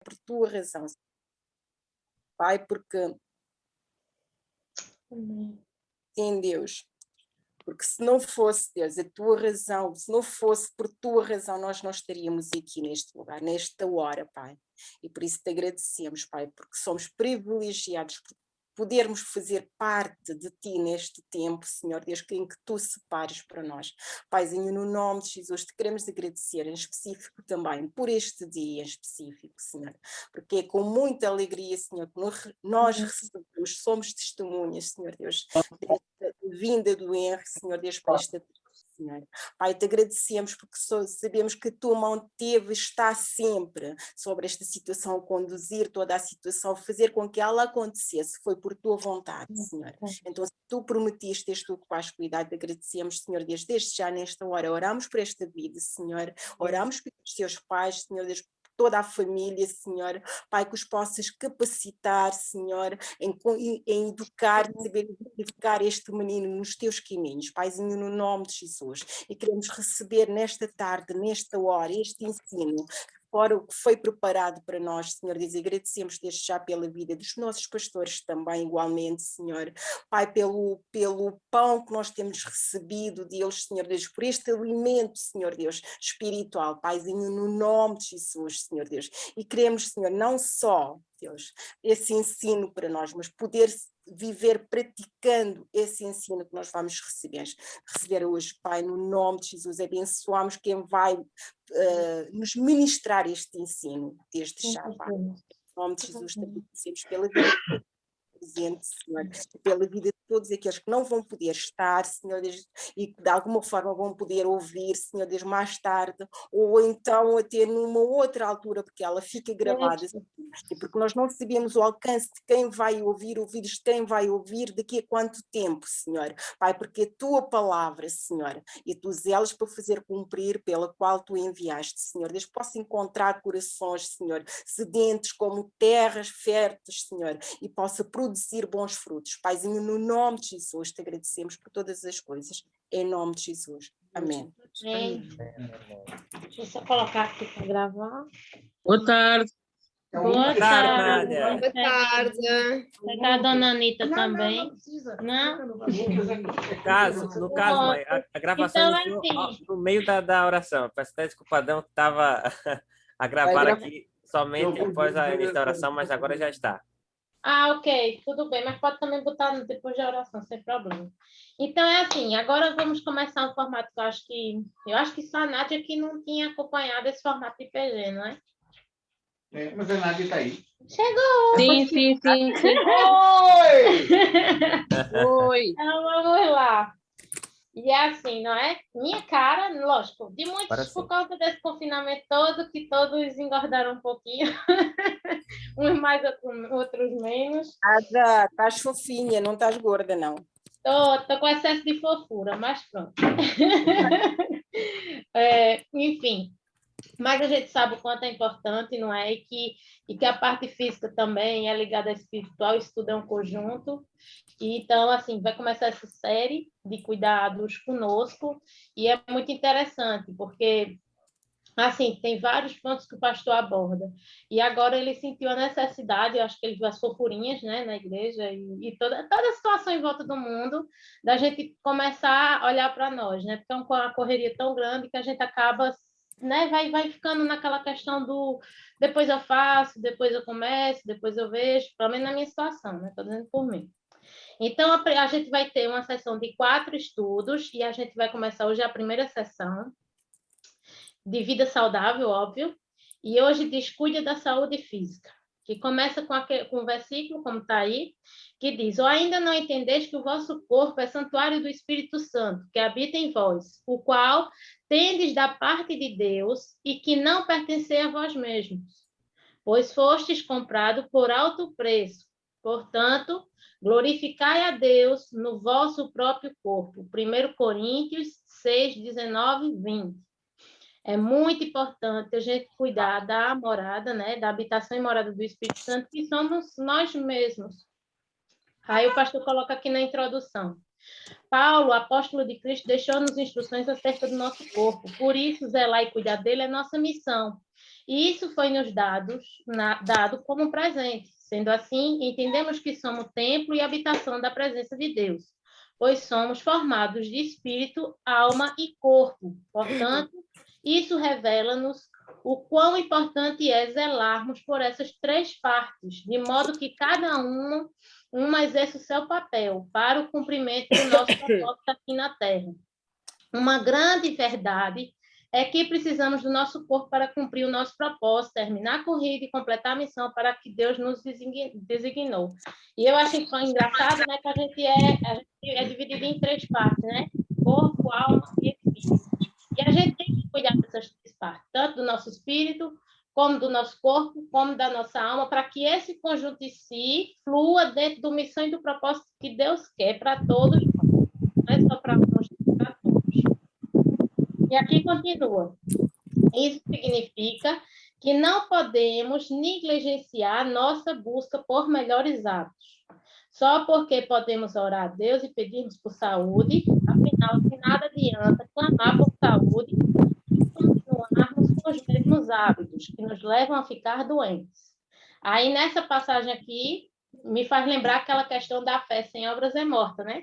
por tua razão, Pai, porque sim, Deus, porque se não fosse, Deus, a tua razão, se não fosse por tua razão, nós não estaríamos aqui neste lugar, nesta hora, Pai. E por isso te agradecemos, Pai, porque somos privilegiados por podermos fazer parte de ti neste tempo, Senhor Deus, em que tu separes para nós. Paizinho, no nome de Jesus, te queremos agradecer em específico também por este dia em específico, Senhor, porque é com muita alegria, Senhor, que nós recebemos, somos testemunhas, Senhor Deus, desta vinda do Henry, Senhor Deus, para esta Senhor. Pai, te agradecemos porque sabemos que a tua mão está sempre sobre esta situação, conduzir toda a situação, fazer com que ela acontecesse, foi por tua vontade, Senhor. Então, se tu prometiste, és tu que vais cuidar, te agradecemos, Senhor Deus, desde já nesta hora, oramos por esta vida, Senhor, oramos pelos teus pais, Senhor Deus, toda a família, Senhor, Pai, que os possas capacitar, Senhor, em educar, saber educar este menino nos teus caminhos, Paizinho, no nome de Jesus. E queremos receber nesta tarde, nesta hora, este ensino, fora o que foi preparado para nós, Senhor Deus, e agradecemos desde já pela vida dos nossos pastores também, igualmente, Senhor. Pai, pelo pão que nós temos recebido deles, Senhor Deus, por este alimento, Senhor Deus, espiritual, Paizinho, no nome de Jesus, Senhor Deus. E queremos, Senhor, não só, Deus, esse ensino para nós, mas poder viver praticando esse ensino que nós vamos receber hoje, Pai, no nome de Jesus. Abençoamos quem vai nos ministrar este ensino desde já, Pai. No nome de Jesus, te agradecemos pela vida presente, Senhor, pela vida de todos aqueles que não vão poder estar, Senhor Deus, e que de alguma forma vão poder ouvir, Senhor Deus, mais tarde, ou então até numa outra altura, porque ela fica gravada, e porque nós não sabemos o alcance de quem vai ouvir, ouvidos de quem vai ouvir, daqui a quanto tempo, Senhor, Pai, porque a tua palavra, Senhor, e tu zelas para fazer cumprir, pela qual tu enviaste, Senhor, Deus, possa encontrar corações, Senhor, sedentos como terras férteis, Senhor, e possa produzir bons frutos. Paizinho, no nome de Jesus, te agradecemos por todas as coisas. Em nome de Jesus. Amém. Amém. Deixa eu só colocar aqui para gravar. Boa tarde. Boa tarde. Nádia. Boa tarde. Pegar a dona Anitta também. Não? No caso, mãe, a gravação Então, iniciou assim. no meio da oração. Peço até desculpadão que estava a gravar aqui somente após a início da oração, mas agora já está. Ah, ok, tudo bem, mas pode também botar depois da oração, sem problema. Então, é assim, agora vamos começar um formato que eu acho que só a Nádia que não tinha acompanhado esse formato de PG, não é? Mas a Nádia está aí. Chegou! Sim. Oi! Então, vamos lá. E é assim, não é? Minha cara, lógico, de muitos por causa desse confinamento todo, que todos engordaram um pouquinho. Uns mais, outros menos. Estás fofinha, não estás gorda, não. Tô com excesso de fofura, mas pronto. Enfim, mas a gente sabe o quanto é importante, não é? E que a parte física também é ligada ao espiritual, isso tudo é um conjunto. Então, assim, vai começar essa série de cuidados conosco, e é muito interessante, porque, assim, tem vários pontos que o pastor aborda. E agora ele sentiu a necessidade, eu acho que ele viu as fofurinhas, né, na igreja, e toda a situação em volta do mundo, da gente começar a olhar para nós, né? Porque é uma correria tão grande que a gente acaba, né, vai ficando naquela questão do depois eu faço, depois eu começo, depois eu vejo, pelo menos na minha situação, né? Estou dizendo por mim. Então, a gente vai ter uma sessão de 4 estudos, e a gente vai começar hoje a primeira sessão, de vida saudável, óbvio, e hoje diz cuida da saúde física, que começa com o versículo, como está aí, que diz: ou ainda não entendeste que o vosso corpo é santuário do Espírito Santo, que habita em vós, o qual tendes da parte de Deus, e que não pertencei a vós mesmos, pois fostes comprado por alto preço. Portanto, glorificai a Deus no vosso próprio corpo. 1 Coríntios 6, 19, 20. É muito importante a gente cuidar da morada, né, da habitação e morada do Espírito Santo, que somos nós mesmos. Aí o pastor coloca aqui na introdução: Paulo, apóstolo de Cristo, deixou-nos instruções acerca do nosso corpo. Por isso, zelar e cuidar dele é nossa missão. E isso foi nos dado como presente. Sendo assim, entendemos que somos templo e habitação da presença de Deus, pois somos formados de espírito, alma e corpo. Portanto, isso revela-nos o quão importante é zelarmos por essas três partes, de modo que cada uma exerce o seu papel para o cumprimento do nosso propósito aqui na Terra. Uma grande verdade é que precisamos do nosso corpo para cumprir o nosso propósito, terminar a corrida e completar a missão para que Deus nos designou. E eu acho engraçado, né, que a gente é dividido em três partes, né? Corpo, alma e espírito. E a gente tem que cuidar dessas três partes, tanto do nosso espírito, como do nosso corpo, como da nossa alma, para que esse conjunto de si flua dentro da missão e do propósito que Deus quer para todos nós. Não é só para uns, para todos. E aqui continua. Isso significa que não podemos negligenciar nossa busca por melhores hábitos. Só porque podemos orar a Deus e pedirmos por saúde, afinal, de nada adianta clamar por saúde e continuarmos com os mesmos hábitos que nos levam a ficar doentes. Aí, nessa passagem aqui, me faz lembrar aquela questão da fé sem obras é morta, né?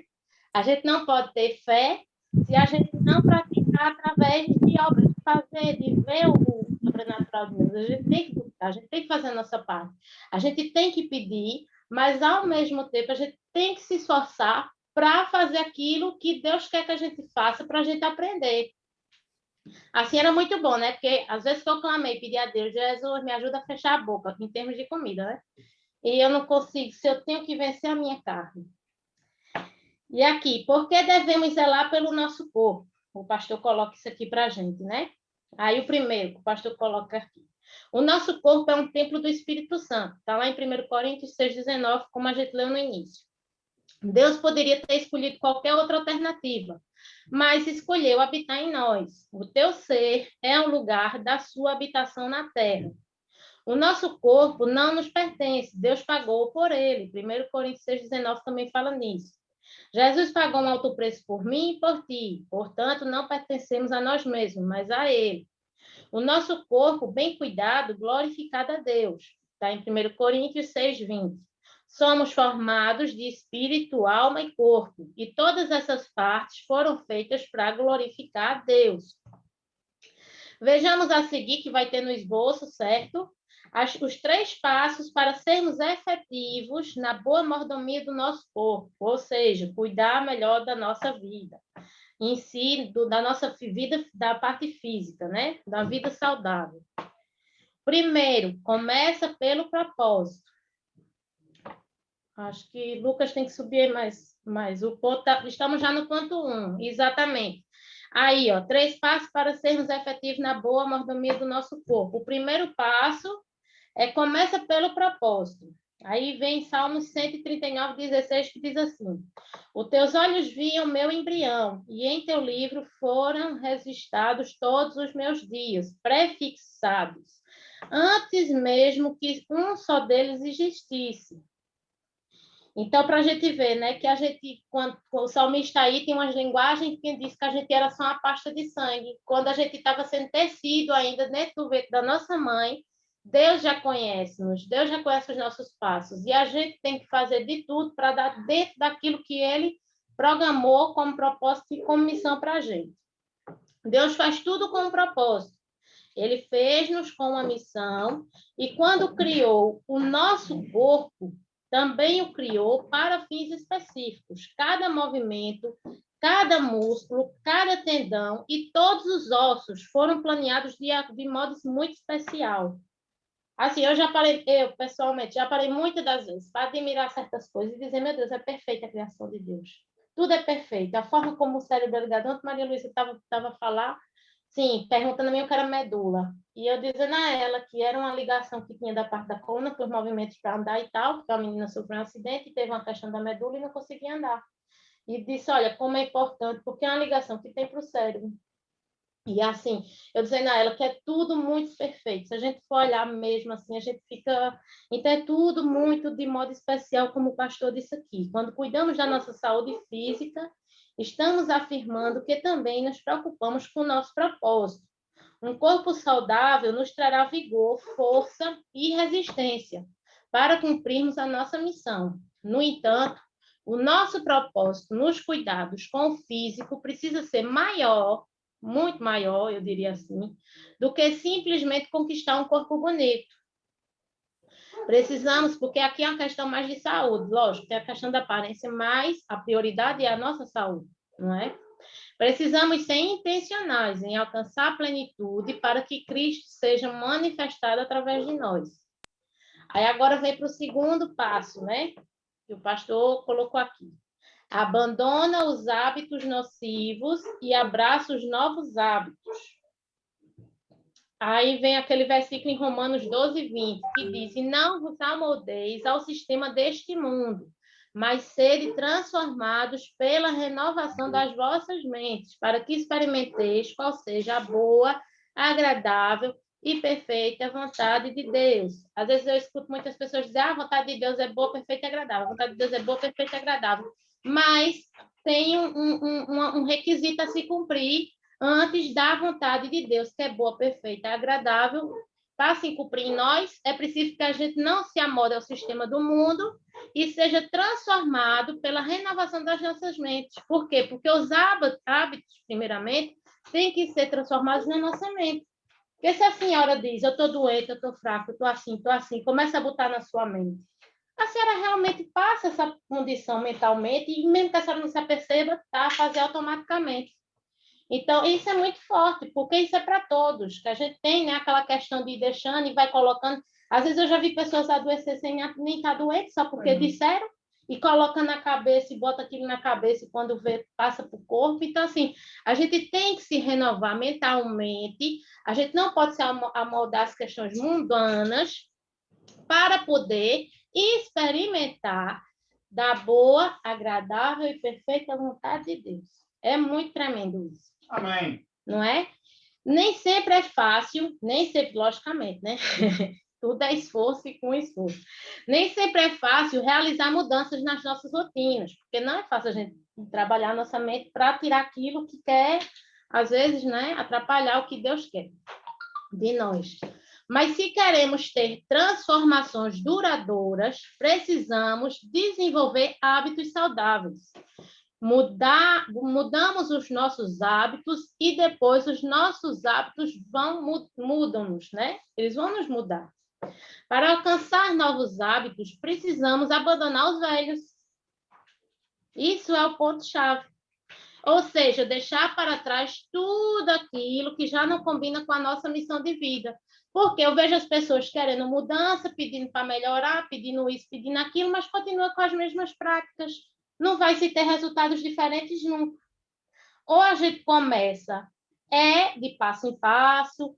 A gente não pode ter fé se a gente não praticar através de obras, de fazer, de ver o sobrenatural de Deus. A gente tem que buscar, a gente tem que fazer a nossa parte. A gente tem que pedir, mas, ao mesmo tempo, a gente tem que se esforçar para fazer aquilo que Deus quer que a gente faça, para a gente aprender. Assim era muito bom, né? Porque, às vezes, que eu clamei, pedi a Deus, Jesus, me ajuda a fechar a boca, em termos de comida, né? E eu não consigo, se eu tenho que vencer a minha carne. E aqui, por que devemos zelar pelo nosso corpo? O pastor coloca isso aqui para a gente, né? Aí o primeiro, o pastor coloca aqui. O nosso corpo é um templo do Espírito Santo. Está lá em 1 Coríntios 6,19, como a gente leu no início. Deus poderia ter escolhido qualquer outra alternativa, mas escolheu habitar em nós. O teu ser é um lugar da sua habitação na terra. O nosso corpo não nos pertence, Deus pagou por ele. 1 Coríntios 6,19 também fala nisso. Jesus pagou um alto preço por mim e por ti, portanto, não pertencemos a nós mesmos, mas a ele. O nosso corpo, bem cuidado, glorificado a Deus. Está em 1 Coríntios 6,20. Somos formados de espírito, alma e corpo, e todas essas partes foram feitas para glorificar a Deus. Vejamos a seguir, que vai ter no esboço, certo? Os três passos para sermos efetivos na boa mordomia do nosso corpo, ou seja, cuidar melhor da nossa vida, em si, da nossa vida, da parte física, né? Da vida saudável. Primeiro, começa pelo propósito. Acho que Lucas tem que subir mais. O ponto estamos já no ponto 1, exatamente. Aí, ó, 3 passos para sermos efetivos na boa mordomia do nosso corpo. O primeiro passo começa pelo propósito. Aí vem Salmos 139:16, que diz assim: os teus olhos viam meu embrião, e em teu livro foram registrados todos os meus dias, prefixados, antes mesmo que um só deles existisse. Então, para a gente ver, né, que a gente, quando o salmista aí tem umas linguagens que diz que a gente era só uma pasta de sangue. Quando a gente estava sendo tecido ainda dentro do ventre da nossa mãe, Deus já conhece-nos, Deus já conhece os nossos passos. E a gente tem que fazer de tudo para dar dentro daquilo que Ele programou como propósito e como missão para a gente. Deus faz tudo com um propósito. Ele fez-nos com uma missão, e quando criou o nosso corpo, também o criou para fins específicos. Cada movimento, cada músculo, cada tendão e todos os ossos foram planeados de modo muito especial. Assim, eu pessoalmente, já parei muitas das vezes para admirar certas coisas e dizer, meu Deus, é perfeita a criação de Deus. Tudo é perfeito. A forma como o cérebro é ligado, ontem Maria Luísa estava a falar, sim, perguntando a mim o que era medula. E eu dizendo a ela que era uma ligação que tinha da parte da coluna para os movimentos para andar e tal, porque a menina sofreu um acidente e teve uma questão da medula e não conseguia andar. E disse, olha, como é importante, porque é uma ligação que tem para o cérebro. E assim, eu dizendo a ela que é tudo muito perfeito. Se a gente for olhar mesmo assim, a gente fica... Então, é tudo muito de modo especial, como o pastor disse aqui. Quando cuidamos da nossa saúde física, estamos afirmando que também nos preocupamos com o nosso propósito. Um corpo saudável nos trará vigor, força e resistência para cumprirmos a nossa missão. No entanto, o nosso propósito nos cuidados com o físico precisa ser maior, muito maior, eu diria assim, do que simplesmente conquistar um corpo bonito. Precisamos, porque aqui é uma questão mais de saúde, lógico, tem a questão da aparência, mas a prioridade é a nossa saúde, não é? Precisamos ser intencionais em alcançar a plenitude para que Cristo seja manifestado através de nós. Aí agora vem para o segundo passo, né? Que o pastor colocou aqui. Abandona os hábitos nocivos e abraça os novos hábitos. Aí vem aquele versículo em Romanos 12, 20, que diz: "E não vos amoldeis ao sistema deste mundo, mas sede transformados pela renovação das vossas mentes, para que experimenteis qual seja a boa, agradável e perfeita vontade de Deus." Às vezes eu escuto muitas pessoas dizer: a vontade de Deus é boa, perfeita e agradável. A vontade de Deus é boa, perfeita e agradável. Mas tem um requisito a se cumprir antes da vontade de Deus, que é boa, perfeita e agradável. Para se cumprir em nós, é preciso que a gente não se amolde ao sistema do mundo e seja transformado pela renovação das nossas mentes. Por quê? Porque os hábitos, primeiramente, têm que ser transformados na nossa mente. Porque se a senhora diz: eu estou doente, eu estou fraca, eu estou assim, começa a botar na sua mente. A senhora realmente passa essa condição mentalmente e mesmo que a senhora não se aperceba, tá a fazer automaticamente. Então, isso é muito forte, porque isso é para todos, que a gente tem, né, aquela questão de ir deixando e vai colocando. Às vezes eu já vi pessoas adoecer sem nem estar doente, só porque disseram, e coloca na cabeça e bota aquilo na cabeça e quando vê, passa para o corpo. Então, assim, a gente tem que se renovar mentalmente, a gente não pode se amoldar as questões mundanas para poder experimentar da boa, agradável e perfeita vontade de Deus. É muito tremendo isso. Amém. Não é? Nem sempre é fácil, nem sempre, logicamente, né? Tudo é esforço e com esforço. Nem sempre é fácil realizar mudanças nas nossas rotinas, porque não é fácil a gente trabalhar a nossa mente para tirar aquilo que quer, às vezes, né, atrapalhar o que Deus quer de nós. Mas se queremos ter transformações duradouras, precisamos desenvolver hábitos saudáveis. Mudamos os nossos hábitos e depois os nossos hábitos mudam-nos, né? Eles vão nos mudar. Para alcançar novos hábitos, precisamos abandonar os velhos. Isso é o ponto-chave. Ou seja, deixar para trás tudo aquilo que já não combina com a nossa missão de vida. Porque eu vejo as pessoas querendo mudança, pedindo para melhorar, pedindo isso, pedindo aquilo, mas continua com as mesmas práticas. Não vai se ter resultados diferentes nunca. Ou a gente começa de passo em passo,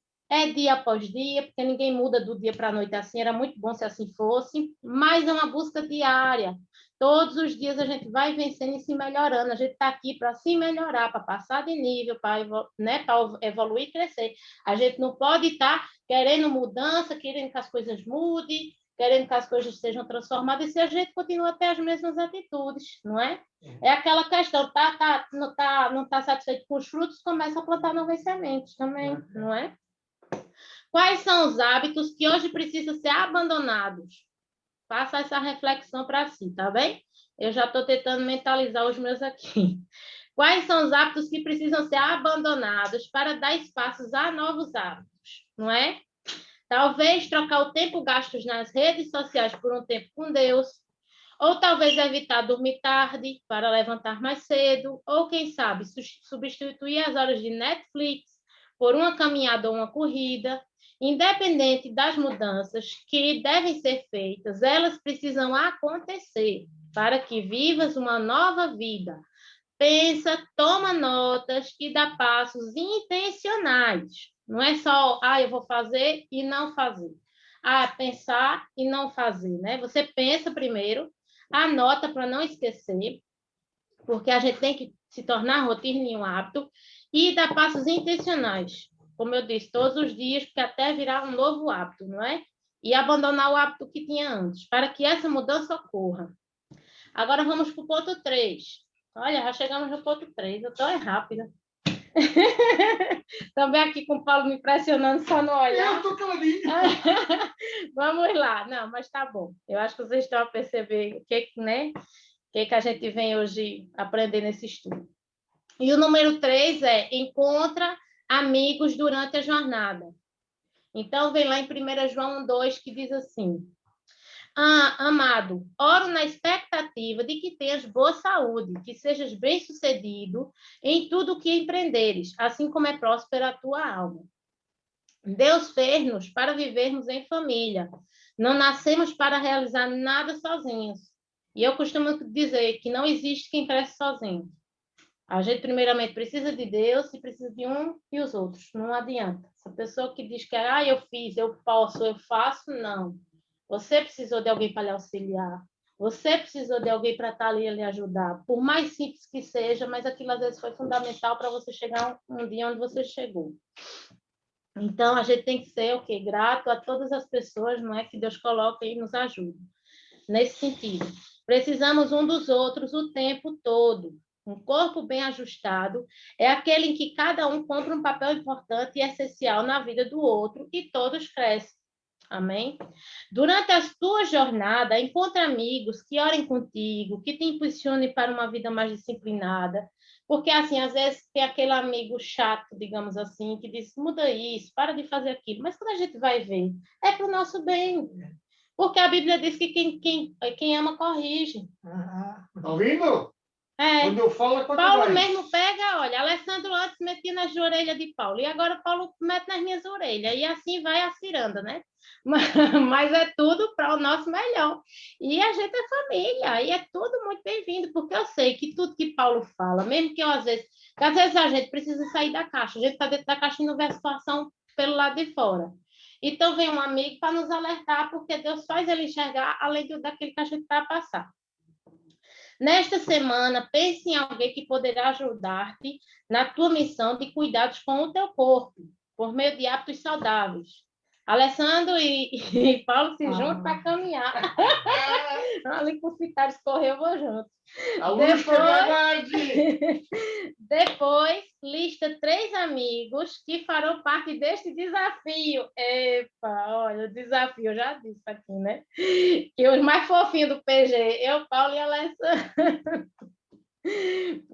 dia após dia, porque ninguém muda do dia para a noite assim, era muito bom se assim fosse, mas é uma busca diária. Todos os dias a gente vai vencendo e se melhorando, a gente está aqui para se melhorar, para passar de nível, para evoluir e crescer. A gente não pode estar querendo mudança, querendo que as coisas mudem, querendo que as coisas sejam transformadas, e se a gente continua a ter as mesmas atitudes, não é? É aquela questão, não está satisfeito com os frutos, começa a plantar novas sementes também, não é? Quais são os hábitos que hoje precisam ser abandonados? Faça essa reflexão para si, tá bem? Eu já estou tentando mentalizar os meus aqui. Quais são os hábitos que precisam ser abandonados para dar espaços a novos hábitos, não é? Talvez trocar o tempo gasto nas redes sociais por um tempo com Deus, ou talvez evitar dormir tarde para levantar mais cedo, ou quem sabe substituir as horas de Netflix por uma caminhada ou uma corrida. Independente das mudanças que devem ser feitas, elas precisam acontecer para que vivas uma nova vida. Pensa, toma notas e dá passos intencionais. Não é só, eu vou fazer e não fazer. Pensar e não fazer, né? Você pensa primeiro, anota para não esquecer, porque a gente tem que se tornar rotina em um hábito e dar passos intencionais. Como eu disse, todos os dias, porque até virar um novo hábito, não é? E abandonar o hábito que tinha antes, para que essa mudança ocorra. Agora vamos para o ponto 3. Olha, já chegamos no ponto 3, eu estou rápida. Também aqui com o Paulo me impressionando só no olhar. Eu tô caladinho. Vamos lá. Não, mas tá bom. Eu acho que vocês estão a perceber o que, né? O que a gente vem hoje aprender nesse estudo. E o número 3 é encontra amigos durante a jornada. Então, vem lá em 1 João 2, que diz assim: amado, oro na expectativa de que tenhas boa saúde, que sejas bem-sucedido em tudo o que empreenderes, assim como é próspera a tua alma. Deus fez-nos para vivermos em família. Não nascemos para realizar nada sozinhos. E eu costumo dizer que não existe quem cresce sozinho. A gente, primeiramente, precisa de Deus e precisa de um e os outros. Não adianta. Essa pessoa que diz que eu fiz, eu posso, eu faço, não. Você precisou de alguém para lhe auxiliar. Você precisou de alguém para estar ali a lhe ajudar. Por mais simples que seja, mas aquilo às vezes foi fundamental para você chegar um dia onde você chegou. Então, a gente tem que ser grato a todas as pessoas, não é, que Deus coloca e nos ajuda. Nesse sentido, precisamos um dos outros o tempo todo. Um corpo bem ajustado é aquele em que cada um cumpre um papel importante e essencial na vida do outro e todos crescem. Amém? Durante a tua jornada, encontre amigos que orem contigo, que te impulsionem para uma vida mais disciplinada. Porque, assim, às vezes tem aquele amigo chato, digamos assim, que diz, muda isso, para de fazer aquilo. Mas quando a gente vai ver, é para o nosso bem. Porque a Bíblia diz que quem ama, corrige. Tá ouvindo? Quando eu falo, quando Paulo vai. mesmo pega, olha, Alessandro antes metia nas orelhas de Paulo, e agora Paulo mete nas minhas orelhas, e assim vai a ciranda, né? Mas é tudo para o nosso melhor. E a gente é família, e é tudo muito bem-vindo, porque eu sei que tudo que Paulo fala, mesmo que às vezes a gente precisa sair da caixa, a gente está dentro da caixa e não vê a situação pelo lado de fora. Então vem um amigo para nos alertar, porque Deus faz ele enxergar além daquilo que a gente está a passar. Nesta semana, pense em alguém que poderá ajudar-te na tua missão de cuidados com o teu corpo, por meio de hábitos saudáveis. Alessandro e Paulo se juntam para caminhar. Ali com o Citário correr, eu vou junto. Depois, lista 3 amigos que farão parte deste desafio. Epa, olha, o desafio, eu já disse aqui, né? Que os mais fofinhos do PG, eu, Paulo e Alessandro.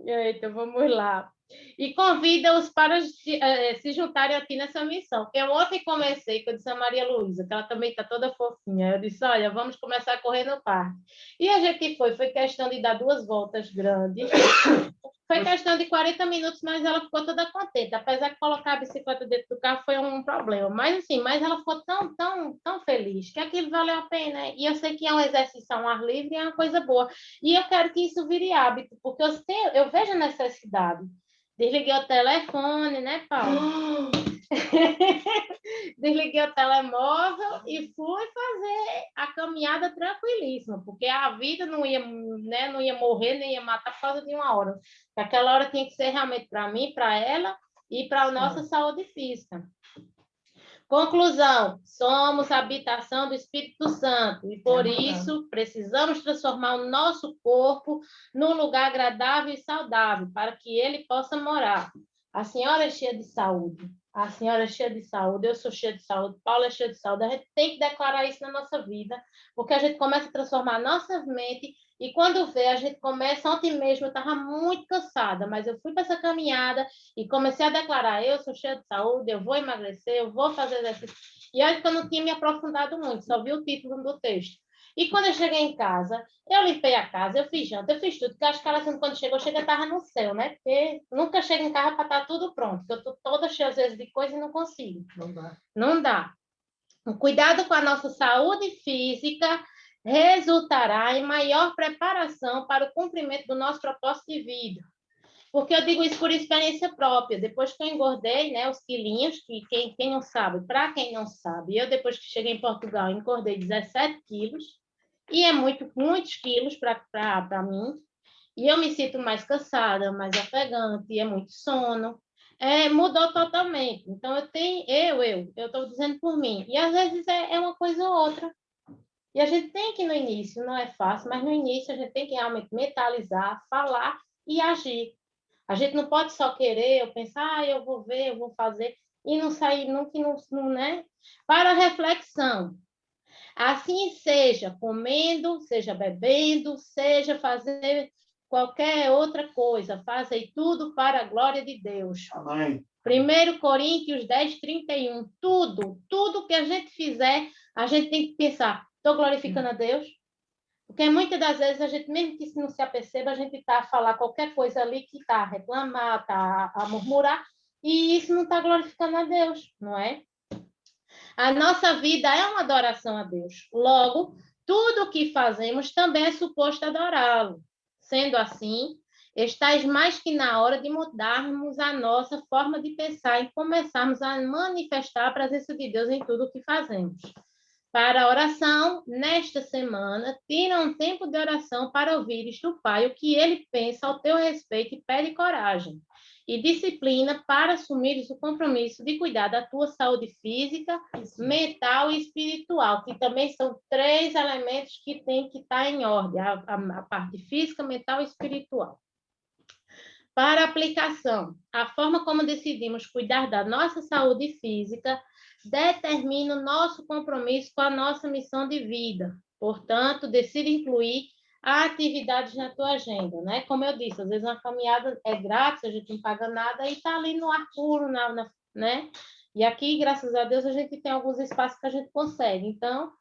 Eita, vamos lá. E convida-os para se juntarem aqui nessa missão. Eu ontem comecei, que eu disse a Maria Luísa, que ela também está toda fofinha. Eu disse, olha, vamos começar a correr no parque. E a gente foi questão de dar 2 voltas grandes. Foi questão de 40 minutos, mas ela ficou toda contente. Apesar de colocar a bicicleta dentro do carro foi um problema. Mas ela ficou tão feliz que aquilo valeu a pena. E eu sei que é um exercício ao ar livre e é uma coisa boa. E eu quero que isso vire hábito, porque eu vejo a necessidade. Desliguei o telefone, né, Paulo? Desliguei o telemóvel e fui fazer a caminhada tranquilíssima, porque a vida não ia morrer, nem ia matar por causa de uma hora. Aquela hora tinha que ser realmente para mim, para ela e para a nossa saúde física. Conclusão, somos a habitação do Espírito Santo e, por isso, precisamos transformar o nosso corpo num lugar agradável e saudável para que ele possa morar. A senhora é cheia de saúde. A senhora é cheia de saúde, eu sou cheia de saúde, Paulo é cheia de saúde. A gente tem que declarar isso na nossa vida, porque a gente começa a transformar a nossa mente e quando vê, a gente começa... Ontem mesmo eu estava muito cansada, mas eu fui para essa caminhada e comecei a declarar, eu sou cheia de saúde, eu vou emagrecer, eu vou fazer exercício. E olha que eu não tinha me aprofundado muito, só vi o título do texto. E quando eu cheguei em casa, eu limpei a casa, eu fiz janta, eu fiz tudo, porque acho que ela, assim, quando chegou, estava no céu, né? Porque nunca chego em casa para estar tudo pronto, porque eu estou toda cheia, às vezes, de coisa e não consigo. Não dá. Não dá. O cuidado com a nossa saúde física resultará em maior preparação para o cumprimento do nosso propósito de vida. Porque eu digo isso por experiência própria. Depois que eu engordei, né, os quilinhos, que quem não sabe, para quem não sabe, eu depois que cheguei em Portugal, engordei 17 quilos, e é muitos quilos para mim, e eu me sinto mais cansada, mais ofegante, é muito sono, mudou totalmente. Então, eu estou dizendo por mim, e às vezes é uma coisa ou outra. E a gente tem que, no início, não é fácil, mas no início a gente tem que realmente mentalizar, falar e agir. A gente não pode só querer, ou pensar, eu vou ver, eu vou fazer, e não sair nunca, né? Para reflexão. Assim seja comendo, seja bebendo, seja fazer qualquer outra coisa, fazei tudo para a glória de Deus. Amém. 1 Coríntios 10:31. Tudo que a gente fizer, a gente tem que pensar, estou glorificando a Deus? Porque muitas das vezes a gente, mesmo que não se aperceba, a gente está a falar qualquer coisa ali que está a reclamar, está a murmurar, e isso não está glorificando a Deus, não é? A nossa vida é uma adoração a Deus. Logo, tudo o que fazemos também é suposto adorá-lo. Sendo assim, estáis mais que na hora de mudarmos a nossa forma de pensar e começarmos a manifestar a presença de Deus em tudo o que fazemos. Para a oração, nesta semana, tira um tempo de oração para ouvires do Pai o que ele pensa ao teu respeito e pede coragem e disciplina para assumires o compromisso de cuidar da tua saúde física, mental e espiritual, que também são 3 elementos que têm que estar em ordem, a parte física, mental e espiritual. Para aplicação, a forma como decidimos cuidar da nossa saúde física determina o nosso compromisso com a nossa missão de vida. Portanto, decida incluir atividades na tua agenda, né? Como eu disse, às vezes uma caminhada é grátis, a gente não paga nada e está ali no ar puro, né? E aqui, graças a Deus, a gente tem alguns espaços que a gente consegue. Então,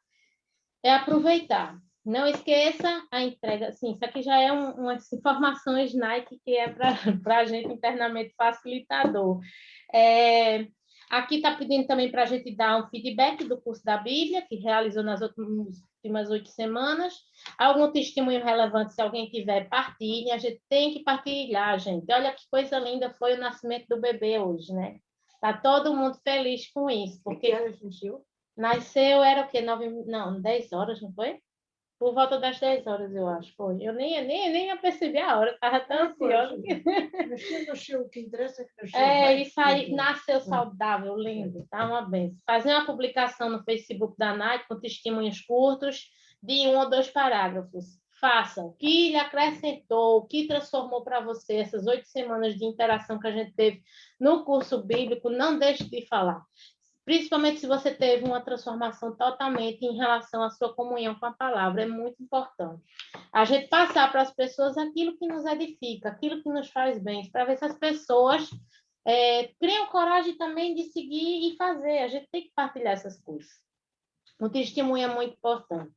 é aproveitar. Não esqueça a entrega. Sim, isso aqui já é umas informações Nike que é para a gente internamente facilitador. Aqui está pedindo também para a gente dar um feedback do curso da Bíblia, que realizou nas últimas 8 semanas. Algum testemunho relevante, se alguém tiver, partilhe. A gente tem que partilhar, gente. Olha que coisa linda foi o nascimento do bebê hoje, né? Está todo mundo feliz com isso. Porque nasceu, era o quê? 10 horas, não foi? Por volta das 10 horas, eu acho. Foi. Eu nem ia perceber a hora, estava tão ansiosa. Nasceu, o que interessa é que nasceu. Isso aí, nasceu saudável, lindo, tá uma benção. Fazer uma publicação no Facebook da Nike com testemunhos curtos de 1 ou 2 parágrafos. Façam. O que lhe acrescentou, o que transformou para você essas 8 semanas de interação que a gente teve no curso bíblico, não deixe de falar. Principalmente se você teve uma transformação totalmente em relação à sua comunhão com a palavra, é muito importante. A gente passar para as pessoas aquilo que nos edifica, aquilo que nos faz bem, para ver se as pessoas criam coragem também de seguir e fazer. A gente tem que partilhar essas coisas. O testemunho é muito importante.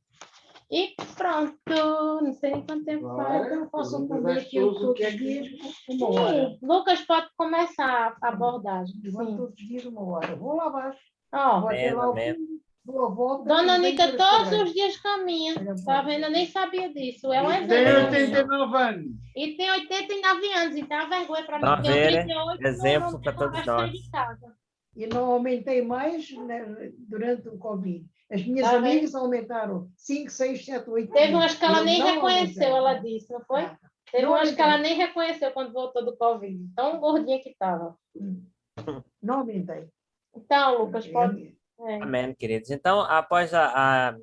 E pronto, não sei nem quanto tempo faz. Eu posso responder aqui todos os dias, 1 hora. Sim, Lucas pode começar a abordagem. Todos os dias 1 hora. Vou lá abaixo. Dona Anitta todos os dias caminha. Tá vendo? Eu nem sabia disso. É um Tem exemplo. 89 anos. E tem 89 anos, então é vergonha para mim. Tá Tenho vendo? 38, Exemplo para todos nós. de casa. E não aumentei mais, né, durante o Covid. As minhas Tá amigas aumentaram 5, 6, 7, 8. Teve umas que ela nem não reconheceu, aumentaram. ela disse, não foi? Teve Não umas que ela aumentei. nem reconheceu quando voltou do Covid. Tão gordinha que estava. Não aumentei. Então, Lucas, pode... Amém, queridos. Então, após a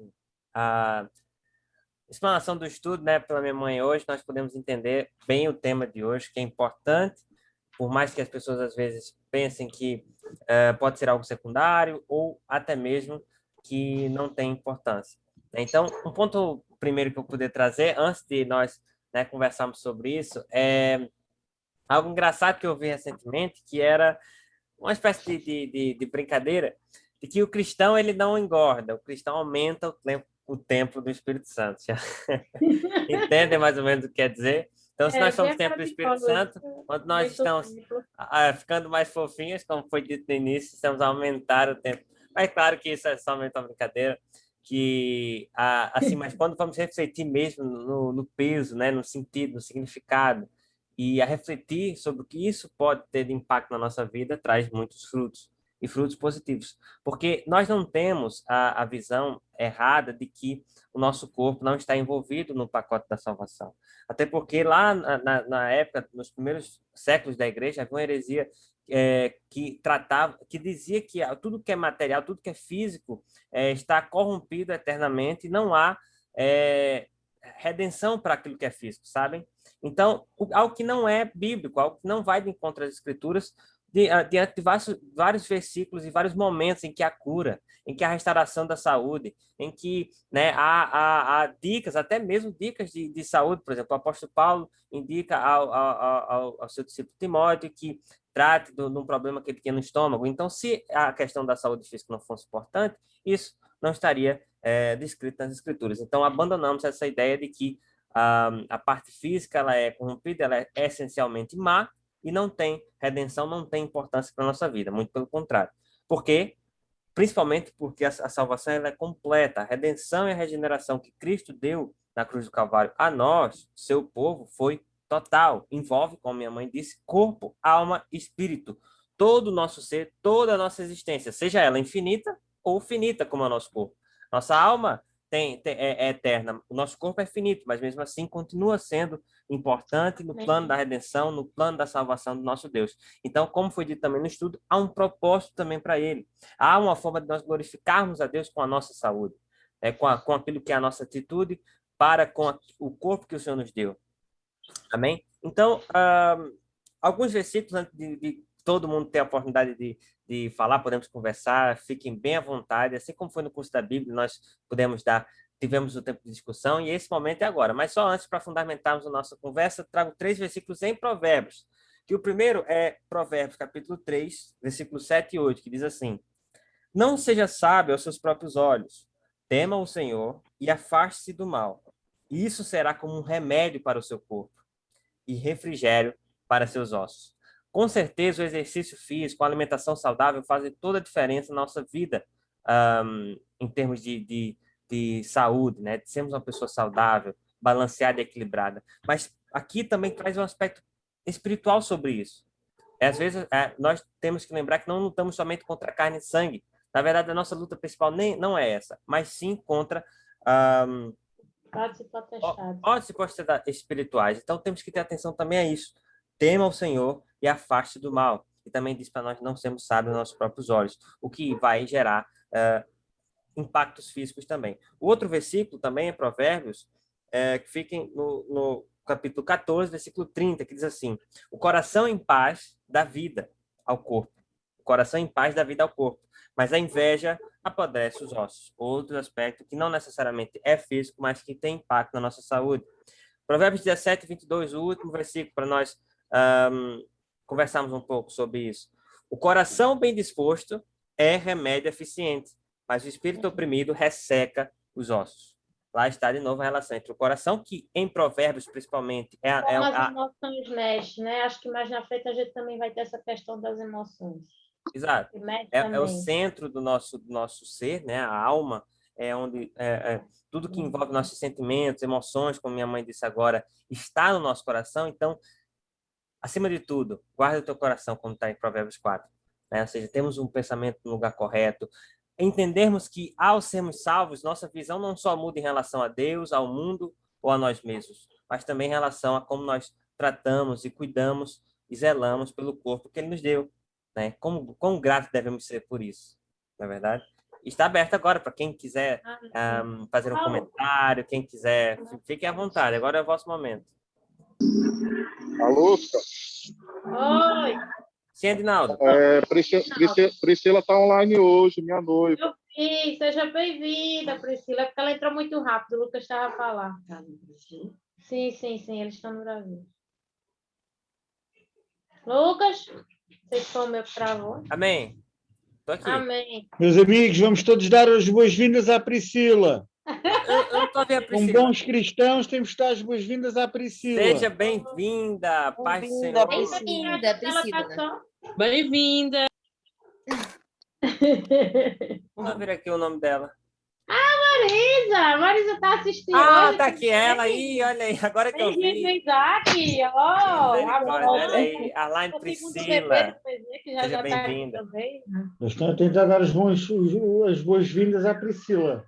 explanação do estudo, né, pela minha mãe hoje, nós podemos entender bem o tema de hoje, que é importante, por mais que as pessoas às vezes pensem que pode ser algo secundário ou até mesmo que não tem importância. Então, um ponto primeiro que eu poder trazer, antes de nós, né, conversarmos sobre isso, é algo engraçado que eu vi recentemente, que era uma espécie de brincadeira, de que o cristão ele não engorda, o cristão aumenta o tempo do Espírito Santo. Entendem mais ou menos o que quer dizer? Então, se nós somos templo do Espírito Santo, quando nós estamos ficando mais fofinhos, como foi dito no início, estamos a aumentar o tempo. Mas claro que isso é somente uma brincadeira, que assim, mas quando vamos refletir mesmo no peso, né, no sentido, no significado, e a refletir sobre o que isso pode ter de impacto na nossa vida, traz muitos frutos, e frutos positivos. Porque nós não temos a visão errada de que o nosso corpo não está envolvido no pacote da salvação. Até porque lá na época, nos primeiros séculos da igreja, havia uma heresia que dizia que tudo que é material, tudo que é físico, está corrompido eternamente e não há redenção para aquilo que é físico, sabem? Então, algo que não é bíblico, algo que não vai de encontro às Escrituras, diante de vários versículos e vários momentos em que há cura, em que há restauração da saúde, em que, né, há dicas, até mesmo dicas de saúde. Por exemplo, o apóstolo Paulo indica ao seu discípulo Timóteo que trate de um problema que ele tinha no estômago. Então, se a questão da saúde física não fosse importante, isso não estaria descrito nas Escrituras. Então, abandonamos essa ideia de que a parte física ela é corrompida, ela é essencialmente má, e não tem redenção, não tem importância para a nossa vida, muito pelo contrário. Por quê? Principalmente porque a salvação ela é completa. A redenção e a regeneração que Cristo deu na cruz do Calvário a nós, seu povo, foi total. Envolve, como minha mãe disse, corpo, alma e espírito. Todo o nosso ser, toda a nossa existência, seja ela infinita ou finita, como é o nosso corpo. Nossa alma é eterna, o nosso corpo é finito, mas mesmo assim continua sendo importante no plano da redenção, no plano da salvação do nosso Deus. Então, como foi dito também no estudo, há um propósito também para ele. Há uma forma de nós glorificarmos a Deus com a nossa saúde, com aquilo que é a nossa atitude para com o corpo que o Senhor nos deu. Amém? Então, alguns versículos, antes de todo mundo ter a oportunidade de falar, podemos conversar, fiquem bem à vontade, assim como foi no curso da Bíblia, nós tivemos o tempo de discussão, e esse momento é agora. Mas só antes, para fundamentarmos a nossa conversa, trago 3 versículos em Provérbios, que o primeiro é Provérbios, capítulo 3, versículos 7 e 8, que diz assim: não seja sábio aos seus próprios olhos, tema o Senhor e afaste-se do mal. Isso será como um remédio para o seu corpo e refrigério para seus ossos. Com certeza, o exercício físico, a alimentação saudável fazem toda a diferença na nossa vida, em termos de saúde, né? De sermos uma pessoa saudável, balanceada e equilibrada. Mas aqui também traz um aspecto espiritual sobre isso. Às vezes, nós temos que lembrar que não lutamos somente contra carne e sangue. Na verdade, a nossa luta principal não é essa, mas sim contra odds e potestades espirituais. Então, temos que ter atenção também a isso. Tema o Senhor e afaste do mal. E também diz para nós não sermos sábios nos nossos próprios olhos, o que vai gerar impactos físicos também. O outro versículo também é Provérbios, que fica no capítulo 14, versículo 30, que diz assim: o coração em paz dá vida ao corpo. O coração em paz dá vida ao corpo, mas a inveja apodrece os ossos. Outro aspecto que não necessariamente é físico, mas que tem impacto na nossa saúde. Provérbios 17, 22, o último versículo para nós conversarmos um pouco sobre isso. O coração bem disposto é remédio eficiente, mas o espírito oprimido resseca os ossos. Lá está de novo a relação entre o coração, que em Provérbios, principalmente, Como as emoções mexem, né? Acho que mais na frente a gente também vai ter essa questão das emoções. Exato. É o centro do nosso ser, né? A alma é onde tudo que envolve nossos sentimentos, emoções, como minha mãe disse agora, está no nosso coração. Então, acima de tudo, guarda o teu coração, como está em Provérbios 4. Né? Ou seja, temos um pensamento no lugar correto. Entendermos que, ao sermos salvos, nossa visão não só muda em relação a Deus, ao mundo ou a nós mesmos, mas também em relação a como nós tratamos e cuidamos e zelamos pelo corpo que Ele nos deu. Né? Quão grato devemos ser por isso, não é verdade? Está aberto agora para quem quiser fazer um comentário, quem quiser, fiquem à vontade. Agora é o vosso momento. Alô? Oi! Sim, Edinaldo. Priscila está online hoje, minha noiva. Eu vi, seja bem-vinda, Priscila, porque ela entrou muito rápido, o Lucas estava a falar. Sim, eles estão no Brasil. Lucas, vocês estão meu que travou? Amém. Estou aqui. Amém. Meus amigos, vamos todos dar as boas-vindas à Priscila. Eu não estou a ver a Priscila. Como bons cristãos, temos que dar as boas-vindas à Priscila. Seja bem-vinda, paz do Senhor. Bem-vinda, Priscila. Bem-vinda. Vamos ver aqui o nome dela. Marisa está assistindo. Ah, tá aqui ela aí, olha aí, agora que eu vi. Bem-vindo, Isaac. Olha aí, Arline Priscila. Seja bem-vinda. Nós estamos a tentar dar as boas-vindas à Priscila.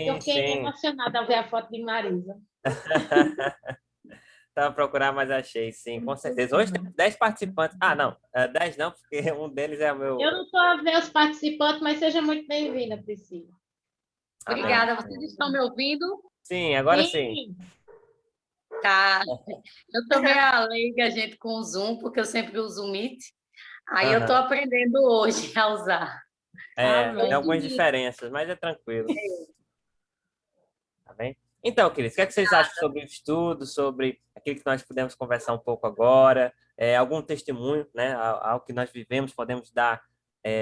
Eu fiquei emocionada ao ver a foto de Marisa. Estava a procurar, mas achei, sim, com certeza. Hoje tem 10 participantes. Ah, não, 10 não, porque um deles é o meu... Eu não estou a ver os participantes, mas seja muito bem-vinda, Priscila. Amém. Obrigada. Vocês estão me ouvindo? Sim, agora sim. Tá. Eu também a leiga, gente, com o Zoom, porque eu sempre uso o Meet. Aí eu estou Aham. aprendendo hoje a usar. Tem algumas Amém. diferenças, mas é tranquilo. Tá bem? Então, queridos, o que é que vocês acham sobre o estudo, sobre aquilo que nós pudemos conversar um pouco agora? Algum testemunho, né? Ao que nós vivemos, podemos dar,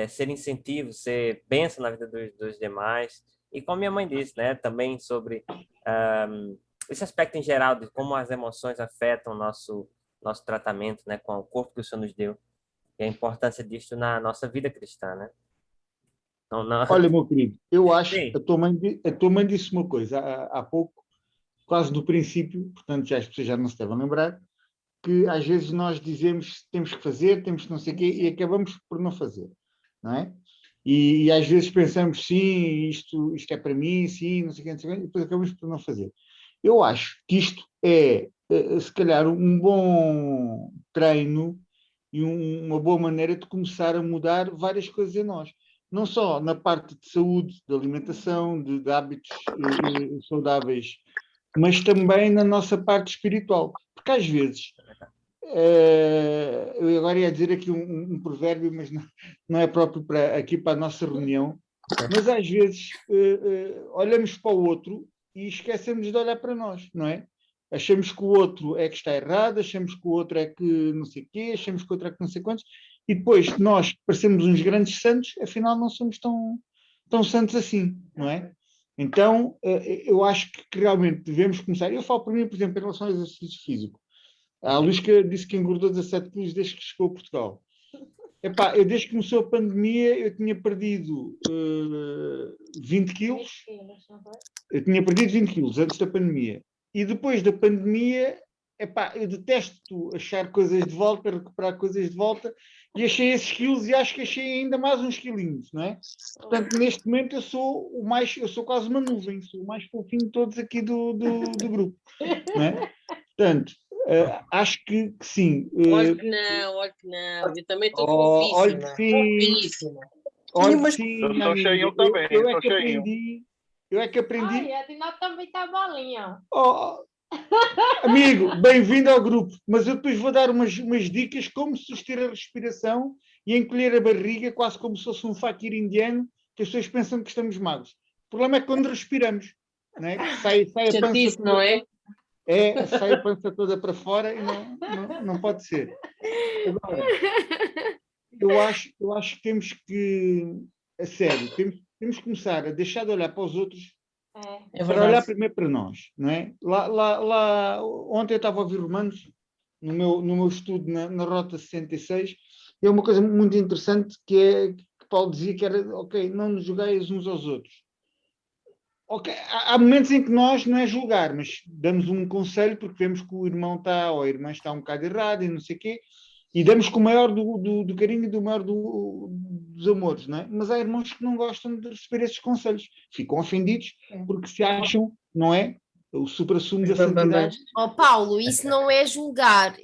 ser incentivo, ser bênção na vida dos demais. E como minha mãe disse, né? Também sobre esse aspecto em geral de como as emoções afetam o nosso tratamento, né? Com o corpo que o Senhor nos deu. E a importância disso na nossa vida cristã, né? Não, não... Olha, meu querido, eu acho, Sim. a tua mãe disse uma coisa há pouco, quase do princípio, portanto já as pessoas já não se devem lembrar, que às vezes nós dizemos que temos que fazer, temos que não sei o quê, e acabamos por não fazer, não é? E às vezes pensamos, sim, isto é para mim, sim, não sei o quê, não sei o quê, e depois acabamos por não fazer. Eu acho que isto é, se calhar, um bom treino e uma boa maneira de começar a mudar várias coisas em nós. Não só na parte de saúde, de alimentação, de hábitos saudáveis, mas também na nossa parte espiritual. Porque às vezes, eu agora ia dizer aqui um provérbio, mas não é próprio aqui para a nossa reunião, mas às vezes olhamos para o outro e esquecemos de olhar para nós, não é? Achamos que o outro é que está errado, achamos que o outro é que não sei o quê, achamos que o outro é que não sei quantos, e depois nós parecemos uns grandes santos, afinal não somos tão santos assim, não é? Então, eu acho que realmente devemos começar. Eu falo para mim, por exemplo, em relação ao exercício físico. A Luísca disse que engordou 17 quilos desde que chegou a Portugal. Epá, eu desde que começou a pandemia, eu tinha perdido 20 quilos. Eu tinha perdido 20 quilos antes da pandemia. E depois da pandemia, epá, eu detesto achar coisas de volta, recuperar coisas de volta, e achei esses quilos e acho que achei ainda mais uns quilinhos, não é? Portanto, neste momento eu sou quase uma nuvem, sou o mais fofinho de todos aqui do grupo, não é? Portanto, acho que sim. Olha que não, olha que não. Eu também estou Olha que fofíssima. sim, Fofíssima. olha que Mas sim, Eu minha sou amiga. cheinho também, Eu é sou que cheinho. aprendi. Ai, a Tina também tá bolinha. Oh, amigo, bem-vindo ao grupo, mas eu depois vou dar umas dicas como suster a respiração e encolher a barriga, quase como se fosse um fakir indiano, que as pessoas pensam que estamos magos. O problema é que quando respiramos, não é? Sai a pança Chatice, não é? sai a pança toda para fora e não pode ser. Agora, eu acho que temos que, a sério, temos que começar a deixar de olhar para os outros É para olhar verdade. primeiro para nós, não é? Ontem eu estava a ouvir Romanos, no meu estudo na Rota 66, e é uma coisa muito interessante que Paulo dizia que era, ok, não nos julgueis uns aos outros. Ok, há momentos em que nós não é julgar, mas damos um conselho porque vemos que o irmão está, ou a irmã está um bocado errada e não sei o quê, e damos com o maior do carinho e do maior dos amores, não é? Mas há irmãos que não gostam de receber esses conselhos, ficam ofendidos porque se acham, não é? O supra-sumo da santidade. Ó Paulo, isso não é julgar,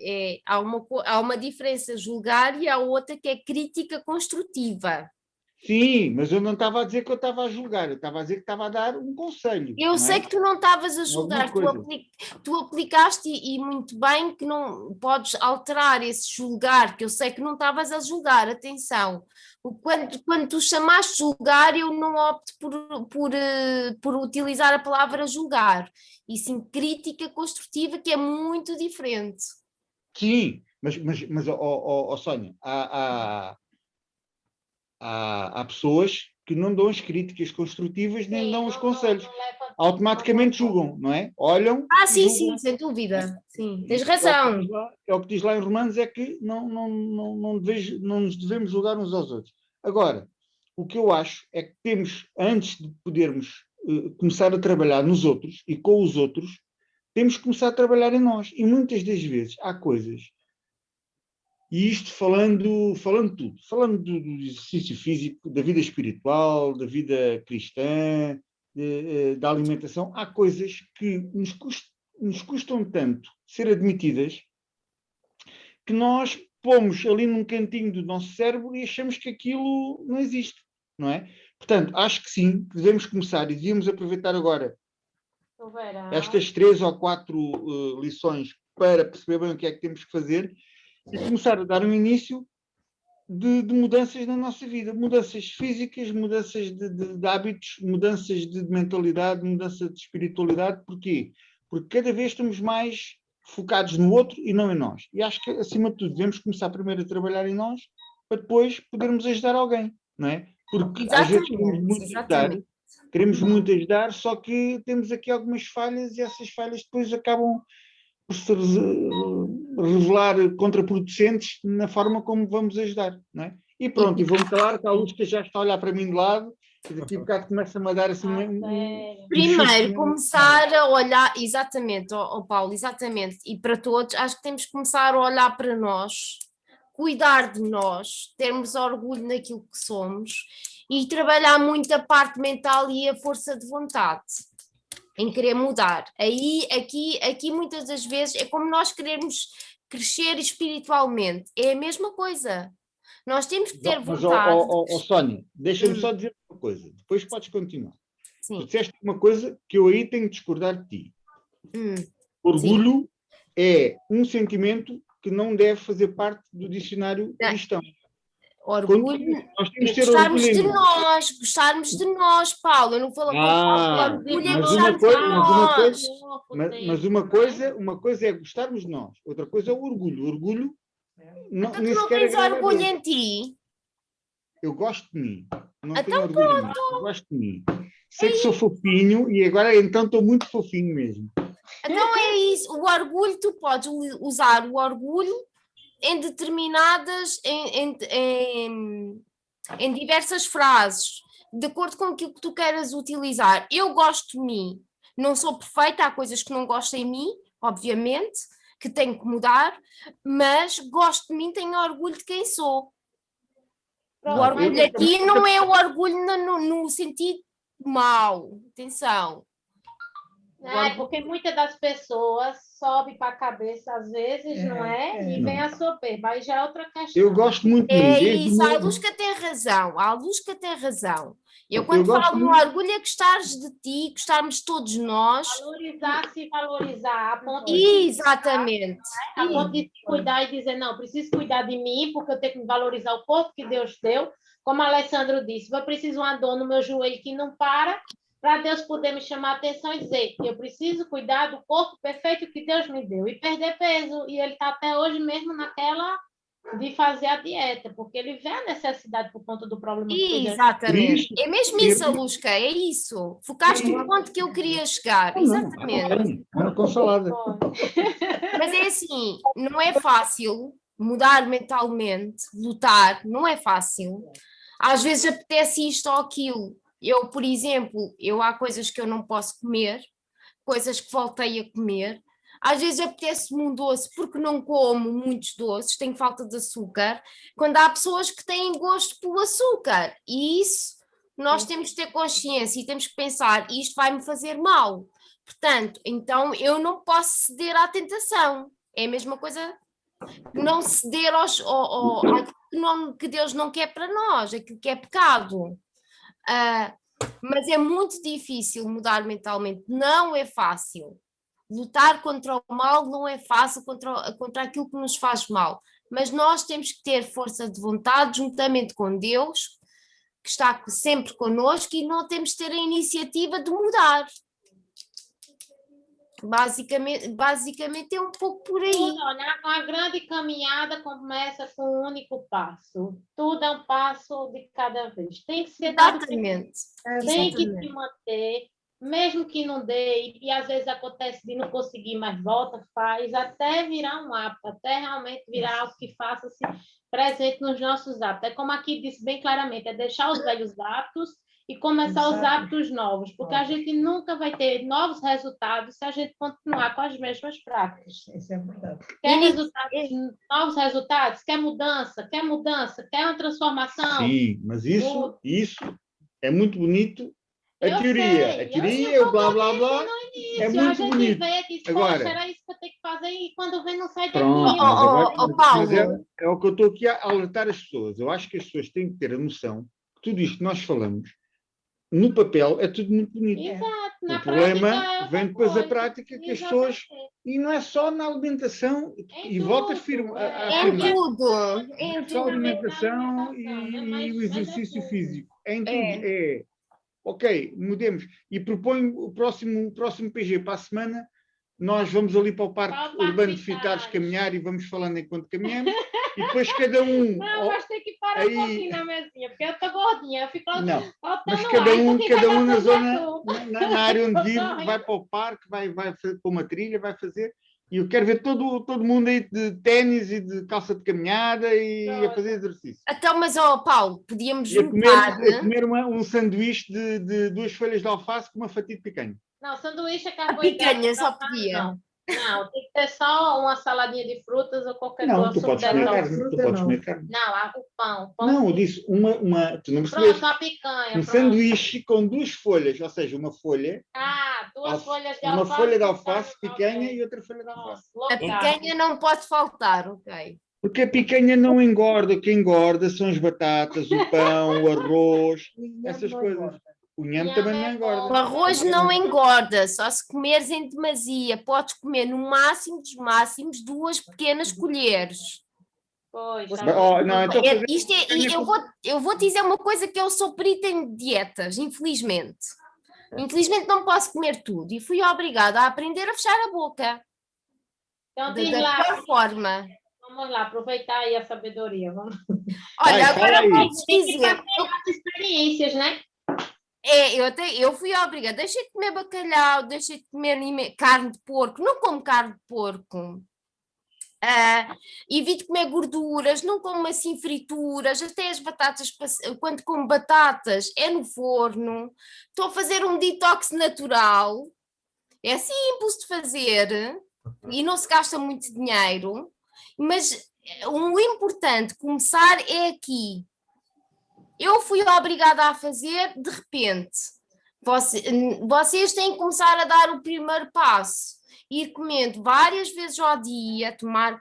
há uma diferença julgar e há outra que é crítica construtiva. Sim, mas eu não estava a dizer que eu estava a julgar, eu estava a dizer que estava a dar um conselho. Eu não sei é? que tu não estavas a Alguma julgar, coisa. tu aplicaste e muito bem que não podes alterar esse julgar, que eu sei que não estavas a julgar, atenção. Quando tu chamaste julgar, eu não opto por utilizar a palavra julgar, e sim crítica construtiva, que é muito diferente. Sim, mas Sónia, há pessoas que não dão as críticas construtivas nem Sim, dão os não, conselhos. não leva Automaticamente julgam, não é? Olham Ah, e sim, julgam. sim, sem dúvida. Sim, tens É o que razão. diz lá, é o que diz lá em Romanos, é que não nos devemos julgar uns aos outros. Agora, o que eu acho é que temos, antes de podermos começar a trabalhar nos outros e com os outros, temos que começar a trabalhar em nós. E muitas das vezes há coisas, e isto falando tudo, falando do exercício físico, da vida espiritual, da vida cristã, da alimentação, há coisas que nos custam tanto ser admitidas que nós pomos ali num cantinho do nosso cérebro e achamos que aquilo não existe, não é? Portanto, acho que sim, que devemos começar e devíamos aproveitar agora No verão. estas 3 ou 4 lições para perceber bem o que é que temos que fazer e começar a dar um início de mudanças na nossa vida, mudanças físicas, mudanças de hábitos, mudanças de mentalidade, mudança de espiritualidade. Porquê? Porque cada vez estamos mais focados no outro e não em nós. E acho que, acima de tudo, devemos começar primeiro a trabalhar em nós para depois podermos ajudar alguém, não é? Porque às vezes queremos muito ajudar, só que temos aqui algumas falhas e essas falhas depois acabam por se revelar contraproducentes na forma como vamos ajudar, não é? E pronto, e vou-me calar, que a Lúcia já está a olhar para mim de lado, e daqui a bocado começa-me a dar assim Primeiro, começar a olhar, exatamente, ó Paulo, exatamente, e para todos, acho que temos que começar a olhar para nós, cuidar de nós, termos orgulho naquilo que somos e trabalhar muito a parte mental e a força de vontade em querer mudar. Aqui muitas das vezes é como nós queremos crescer espiritualmente, é a mesma coisa. Nós temos que ter vontade. Mas, Sónia, deixa-me só dizer uma coisa, depois podes continuar. Sim. Tu disseste uma coisa que eu aí tenho de discordar de ti. Sim. Orgulho é um sentimento que não deve fazer parte do dicionário cristão. Orgulho, nós temos é gostarmos de nós, Paulo. Eu não falo orgulho é gostarmos de nós. Uma coisa é gostarmos de nós, outra coisa é o orgulho. O orgulho então tu não tens orgulho em ti? Eu gosto de mim. Não tenho orgulho em mim. Eu gosto de mim. Sei que sou fofinho e agora então estou muito fofinho mesmo. Então é isso. O orgulho, tu podes usar o orgulho em determinadas, em diversas frases, de acordo com aquilo que tu queiras utilizar. Eu gosto de mim, não sou perfeita, há coisas que não gosto em mim, obviamente, que tenho que mudar, mas gosto de mim, tenho orgulho de quem sou. O orgulho aqui não é o orgulho no sentido mau, atenção. É, porque muitas das pessoas sobe para a cabeça às vezes, não é? E vem a soberba, aí já é outra questão. Eu gosto muito de mim. É isso, a Lusca tem razão, Eu quando falo no orgulho é gostares de ti, gostarmos todos nós. Valorizar-se e valorizar. A ponto Exatamente. A ponto de cuidar e dizer, não, preciso cuidar de mim, porque eu tenho que valorizar o corpo que Deus deu. Como a Alessandro disse, eu preciso de uma dor no meu joelho que não para Deus poder me chamar a atenção e dizer, eu preciso cuidar do corpo perfeito que Deus me deu e perder peso. E ele está até hoje mesmo naquela de fazer a dieta, porque ele vê a necessidade por conta do problema. Exatamente. É mesmo isso, Lusca, é isso. Focaste no ponto que eu queria chegar. Exatamente. Com salada. Mas é assim, não é fácil mudar mentalmente, lutar, não é fácil. Às vezes apetece isto ou aquilo. Eu, por exemplo, há coisas que eu não posso comer, coisas que voltei a comer. Às vezes apetece-me um doce porque não como muitos doces, tenho falta de açúcar, quando há pessoas que têm gosto pelo açúcar. E isso nós temos que ter consciência e temos que pensar, isto vai-me fazer mal. Portanto, então eu não posso ceder à tentação. É a mesma coisa que não ceder àquilo que Deus não quer para nós, aquilo que é pecado. Mas é muito difícil mudar mentalmente, não é fácil. Lutar contra o mal não é fácil, contra aquilo que nos faz mal, mas nós temos que ter força de vontade juntamente com Deus, que está sempre connosco, e não temos que ter a iniciativa de mudar. Basicamente é um pouco por aí. Uma grande caminhada começa com um único passo. Tudo é um passo de cada vez. Tem que ser dado. Exatamente. Tem que se manter, mesmo que não dê, e às vezes acontece de não conseguir, mas volta, faz, até virar um hábito, até realmente virar algo que faça-se presente nos nossos hábitos. É como aqui disse bem claramente, é deixar os velhos hábitos e começar os hábitos novos, porque a gente nunca vai ter novos resultados se a gente continuar com as mesmas práticas. Isso é verdade. Novos resultados? Quer mudança? Quer uma transformação? Sim, mas isso é muito bonito. A teoria é o blá, blá, blá, é muito bonito. Agora, era isso que eu tenho que fazer e quando vem não sai daqui. Paulo. É o que eu estou aqui a alertar as pessoas. Eu acho que as pessoas têm que ter a noção que tudo isto que nós falamos no papel é tudo muito bonito. Exato. Na O problema prática é outra vem depois da coisa. prática que as pessoas... Exatamente. E não é só na alimentação, Em e volto a tudo, afirmar. é. Em tudo, em Só a tudo. alimentação Mas e o é exercício tudo. físico. É em tudo. É. É. Ok, mudemos. E proponho o próximo PG para a semana. Nós vamos ali para o Para Parque o Parque Urbano de Vitais. Fitares caminhar e vamos falando enquanto caminhamos. E depois cada um... Não, mas tem que parar aí- um pouquinho na mesinha, porque eu tô gordinha, eu fico Não, faltando mas ar, cada então um quem vai dar na tudo zona, é tu. na área onde vive, Corre. vai para o parque, vai fazer para uma trilha, vai fazer. E eu quero ver todo mundo aí de ténis e de calça de caminhada e a Pronto. fazer exercício. Então, mas, Paulo, podíamos E a juntar. comer um sanduíche de 2 folhas de alface com uma fatia de picanha. Não, sanduíche é A carboidrato. picanha só não, podia. Não, tem que ter só uma saladinha de frutas ou qualquer Não, coisa. tu podes suco comer detox. carne. Tu fruta podes não. comer carne. Não, o pão. Não, eu sim. disse tu não Pronto, percebeste. uma picanha. Um pronto. sanduíche com 2 folhas, ou seja, uma folha, Ah, duas folhas de uma alface. folha de com alface, carne, picanha ok. e outra folha de alface. Nossa, A loucado. picanha não pode faltar, ok. Porque a picanha não engorda, o que engorda são as batatas, o pão, o arroz, essas Não coisas. engorda. O nhame Nhame também não é engorda. O bom. arroz não engorda, só se comeres em demasia. Podes comer no máximo dos máximos 2 pequenas colheres. Pois, tá Mas, ó, vendo? não, então fazer Isto é, picanha eu vou te dizer uma coisa que eu sou perita em dietas, infelizmente. Infelizmente não posso comer tudo e fui obrigada a aprender a fechar a boca Então diz da lá, melhor forma. vamos lá, aproveitar aí a sabedoria. Vamos Olha, Vai, agora fala aí. vou-te ter que dizer, fazer as experiências, né? eu fui obrigada, deixei de comer bacalhau, deixei de comer carne de porco, não como carne de porco. Evito comer gorduras, não como assim frituras, até as batatas, quando como batatas é no forno. Estou a fazer um detox natural, é simples de fazer e não se gasta muito dinheiro, mas o importante começar é aqui. Eu fui obrigada a fazer de repente. Vocês têm que começar a dar o primeiro passo. Ir comendo várias vezes ao dia,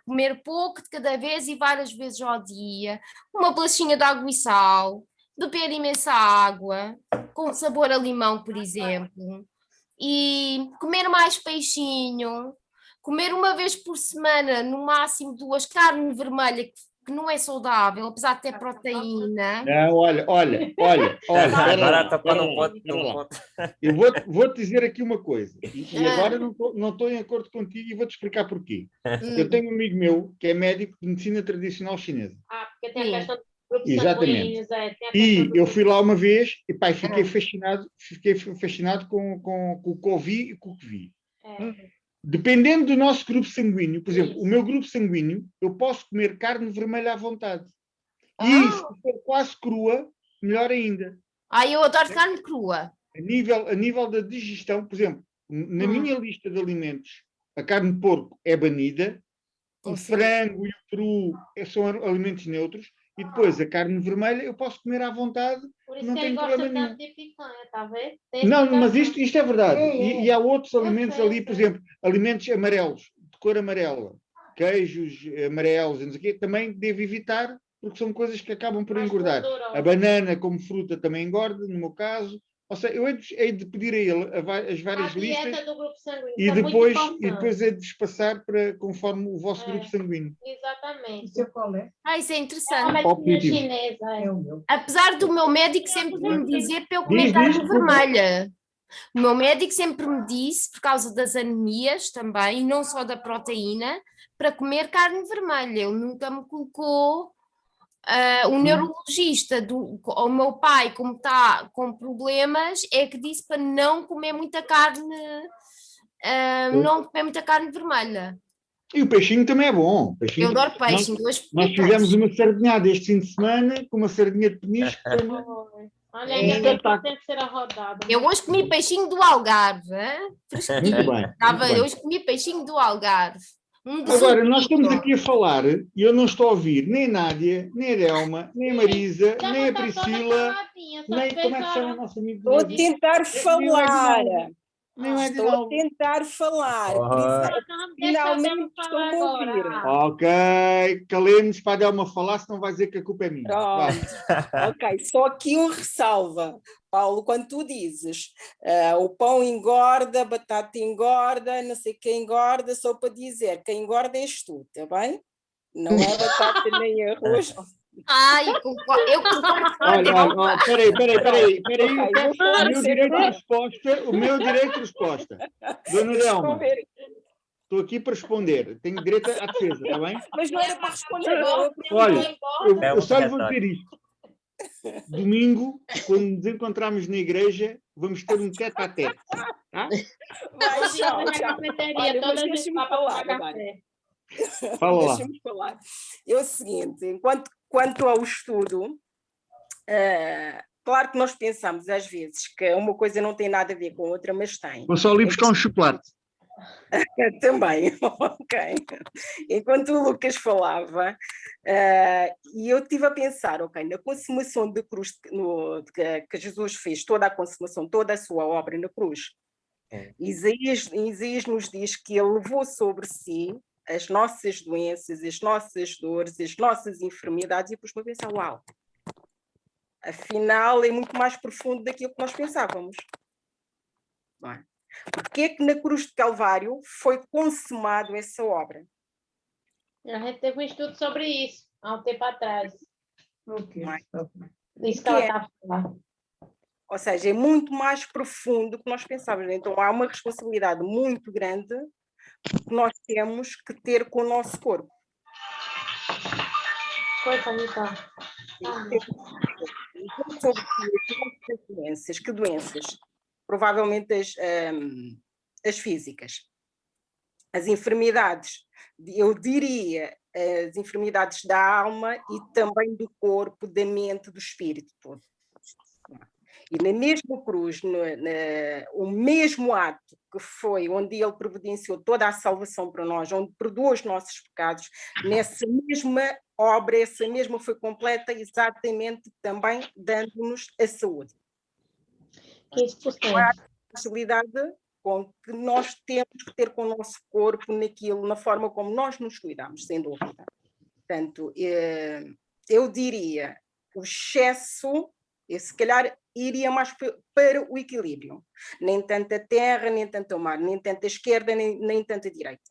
comer pouco de cada vez e várias vezes ao dia, uma bolachinha de água e sal, beber imensa água, com sabor a limão, por exemplo, e comer mais peixinho, comer uma vez por semana, no máximo 2, carne vermelha, que não é saudável, apesar de ter proteína. Não, olha, espera Agora lá, tocou espera num lá, ponto. espera lá. Eu vou-te dizer aqui uma coisa, e agora não estou em acordo contigo e vou-te explicar porquê. Eu tenho um amigo meu que é médico de medicina tradicional chinesa. Porque tem Sim. a questão dos grupos Exatamente. sanguíneos, tem a questão E eu fui lá uma vez e pá, fiquei Ah. fascinado com o que ouvi e com o que vi. É. Dependendo do nosso grupo sanguíneo, por exemplo, Isso. o meu grupo sanguíneo, eu posso comer carne vermelha à vontade. E Ah. se for quase crua, melhor ainda. Eu adoro carne crua. A nível da digestão, por exemplo, na minha Hum. lista de alimentos, a carne de porco é banida, o Sim. frango e o peru são alimentos neutros, e depois a carne vermelha eu posso comer à vontade. Por isso Não que ele tem gosta problema tanto de picanha, tá vendo? Tem Não, mas explicação. isto é verdade. É. E há outros Eu alimentos sei, ali, eu por sei. exemplo, alimentos amarelos, de cor amarela, queijos amarelos, não sei o quê, também devo evitar, porque são coisas que acabam por Mais engordar. gorduroso. A banana, como fruta, também engorda, no meu caso. Ou seja, eu hei de pedir a ele as várias A dieta listas do grupo sanguíneo, e isso é muito depois, importante. hei de vos passar para, conforme o vosso É. grupo sanguíneo. O Exatamente. seu qual é? Isso é É uma interessante. medicina Positivo. chinesa. É. É o meu. Apesar do meu médico sempre me dizer para eu comer Diz, carne por favor. vermelha. O meu médico sempre me disse, por causa das anemias também, e não só da proteína, para comer carne vermelha. Ele nunca me colocou. O neurologista o meu pai, como está com problemas, é que disse para não comer muita carne, não comer muita carne vermelha. E o peixinho também é bom. Eu adoro peixe, Nós fizemos uma sardinhada este fim de semana com uma sardinha de peniche. Que foi uma... Olha, ainda bem que tem que ser arrodado. Eu hoje comi peixinho do Algarve, hein? Fresquinho. Muito bem. Estava, muito bem. hoje comi peixinho do Algarve. Agora, nós estamos aqui a falar e eu não estou a ouvir nem a Nádia, nem a Delma, nem a Marisa, nem a Priscila, nem como é que chama a nossa amiga? Vou tentar falar. Nem é de Estou a nada. tentar falar. Oh. Por isso, Não, deixa a finalmente Delma falar estou-me a ouvir. agora. Ok, calemos para a Delma falar, senão vai dizer que a culpa é minha. Vai. Pronto, ok. Só aqui um ressalva, Paulo, quando tu dizes o pão engorda, a batata engorda, não sei quem engorda, só para dizer, quem engorda és tu, está bem? Não é batata nem arroz. Ai, eu concordo com a Olha, Delma. peraí. Ok, vou falar O meu direito de resposta, o meu direito de resposta. Dona Deixa-me Delma, ver. estou aqui para responder. Tenho direito à defesa, está bem? Mas não era para responder, não. Olha, eu É um só lhe vou retórico. dizer isto. Domingo, quando nos encontrarmos na igreja, vamos ter um tete-a-tete. Tá? Vai, Hoje tchau, na tchau. cafeteria, Olha, mas toda a gente deixa-me vai para falar tomar agora. café. Fala lá. Deixa-me falar. É o seguinte, quanto ao estudo, claro que nós pensamos às vezes que uma coisa não tem nada a ver com a outra, mas tem. Vou só ali buscar um chocolate. Também, ok. Enquanto o Lucas falava, e eu estive a pensar, ok, na consumação de cruz que Jesus fez, toda a consumação, toda a sua obra na cruz, Isaías nos diz que ele levou sobre si as nossas doenças, as nossas dores, as nossas enfermidades, e depois me pensar, uau, afinal é muito mais profundo daquilo que nós pensávamos. Não é? Porque é que na cruz de Calvário foi consumado essa obra? A gente teve um estudo sobre isso há um tempo atrás. Ok. Isso que ela estava falando. Ou seja, é muito mais profundo do que nós pensávamos. Então há uma responsabilidade muito grande que nós temos que ter com o nosso corpo. Coisa, então. Sobre as doenças. Que doenças? Provavelmente as físicas. As enfermidades, eu diria, as enfermidades da alma e também do corpo, da mente, do espírito todo. E na mesma cruz, o mesmo ato que foi onde ele providenciou toda a salvação para nós, onde perdoou os nossos pecados, nessa mesma obra, essa mesma foi completa exatamente também dando-nos a saúde. 15%. A responsabilidade com que nós temos que ter com o nosso corpo naquilo, na forma como nós nos cuidamos, sem dúvida. Portanto, eu diria, o excesso, se calhar iria mais para o equilíbrio. Nem tanto a terra, nem tanto o mar, nem tanto a esquerda, nem tanto a direita.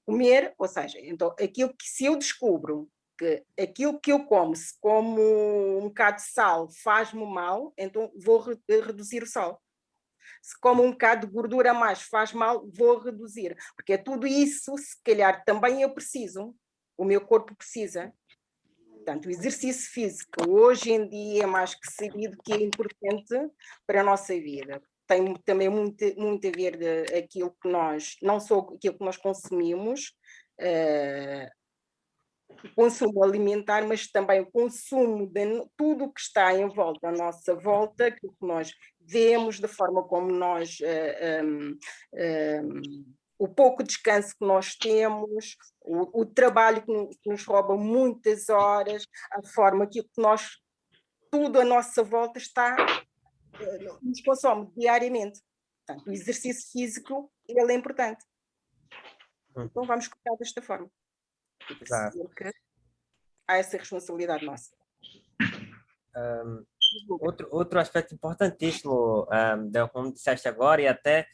Comer, ou seja, então, aquilo que se eu descubro que aquilo que eu como, se como um bocado de sal faz-me mal, então vou reduzir o sal. Se como um bocado de gordura a mais faz mal, vou reduzir. Porque é tudo isso, se calhar, também eu preciso. O meu corpo precisa. Portanto, o exercício físico, hoje em dia, é mais que sabido que é importante para a nossa vida. Tem também muito a ver de aquilo que nós, não só aquilo que nós consumimos, o consumo alimentar, mas também o consumo de tudo o que está em volta, à nossa volta, aquilo que nós vemos, da forma como nós, o pouco descanso que nós temos, o trabalho que nos rouba muitas horas, a forma que nós, tudo à nossa volta está, nos consome diariamente. Portanto, o exercício físico, ele é importante. Então vamos cuidar desta forma. Que há essa responsabilidade nossa. Outro aspecto importantíssimo, como disseste agora, e até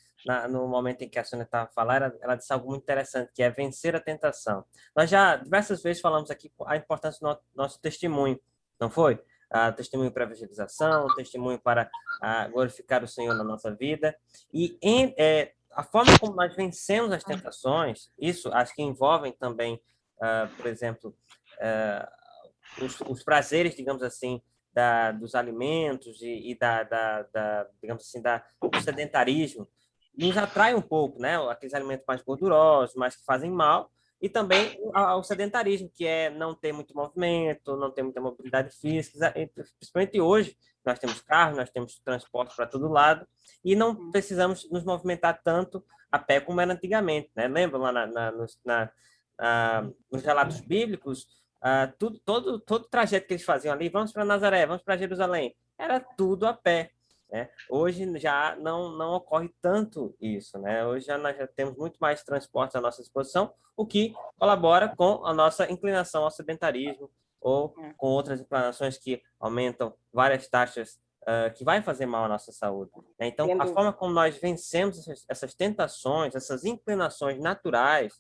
no momento em que a Sônia estava falando, ela disse algo muito interessante, que é vencer a tentação. Nós já diversas vezes falamos aqui a importância do nosso testemunho, não foi? Testemunho para a evangelização, testemunho para glorificar o Senhor na nossa vida. E a forma como nós vencemos as tentações, isso acho que envolvem também, por exemplo, os prazeres, digamos assim, dos alimentos e digamos assim, do sedentarismo, nos atrai um pouco, né? Aqueles alimentos mais gordurosos, mais que fazem mal, e também ao sedentarismo, que é não ter muito movimento, não ter muita mobilidade física, principalmente hoje, nós temos carro, nós temos transporte para todo lado, e não precisamos nos movimentar tanto a pé como era antigamente, né? Lembra lá nos relatos bíblicos, todo o trajeto que eles faziam ali, vamos para Nazaré, vamos para Jerusalém, era tudo a pé. né? Hoje já não ocorre tanto isso, né? Hoje nós já temos muito mais transportes à nossa disposição, o que colabora com a nossa inclinação ao sedentarismo ou com outras inclinações que aumentam várias taxas que vai fazer mal à nossa saúde, né? Então, a forma como nós vencemos essas tentações, essas inclinações naturais,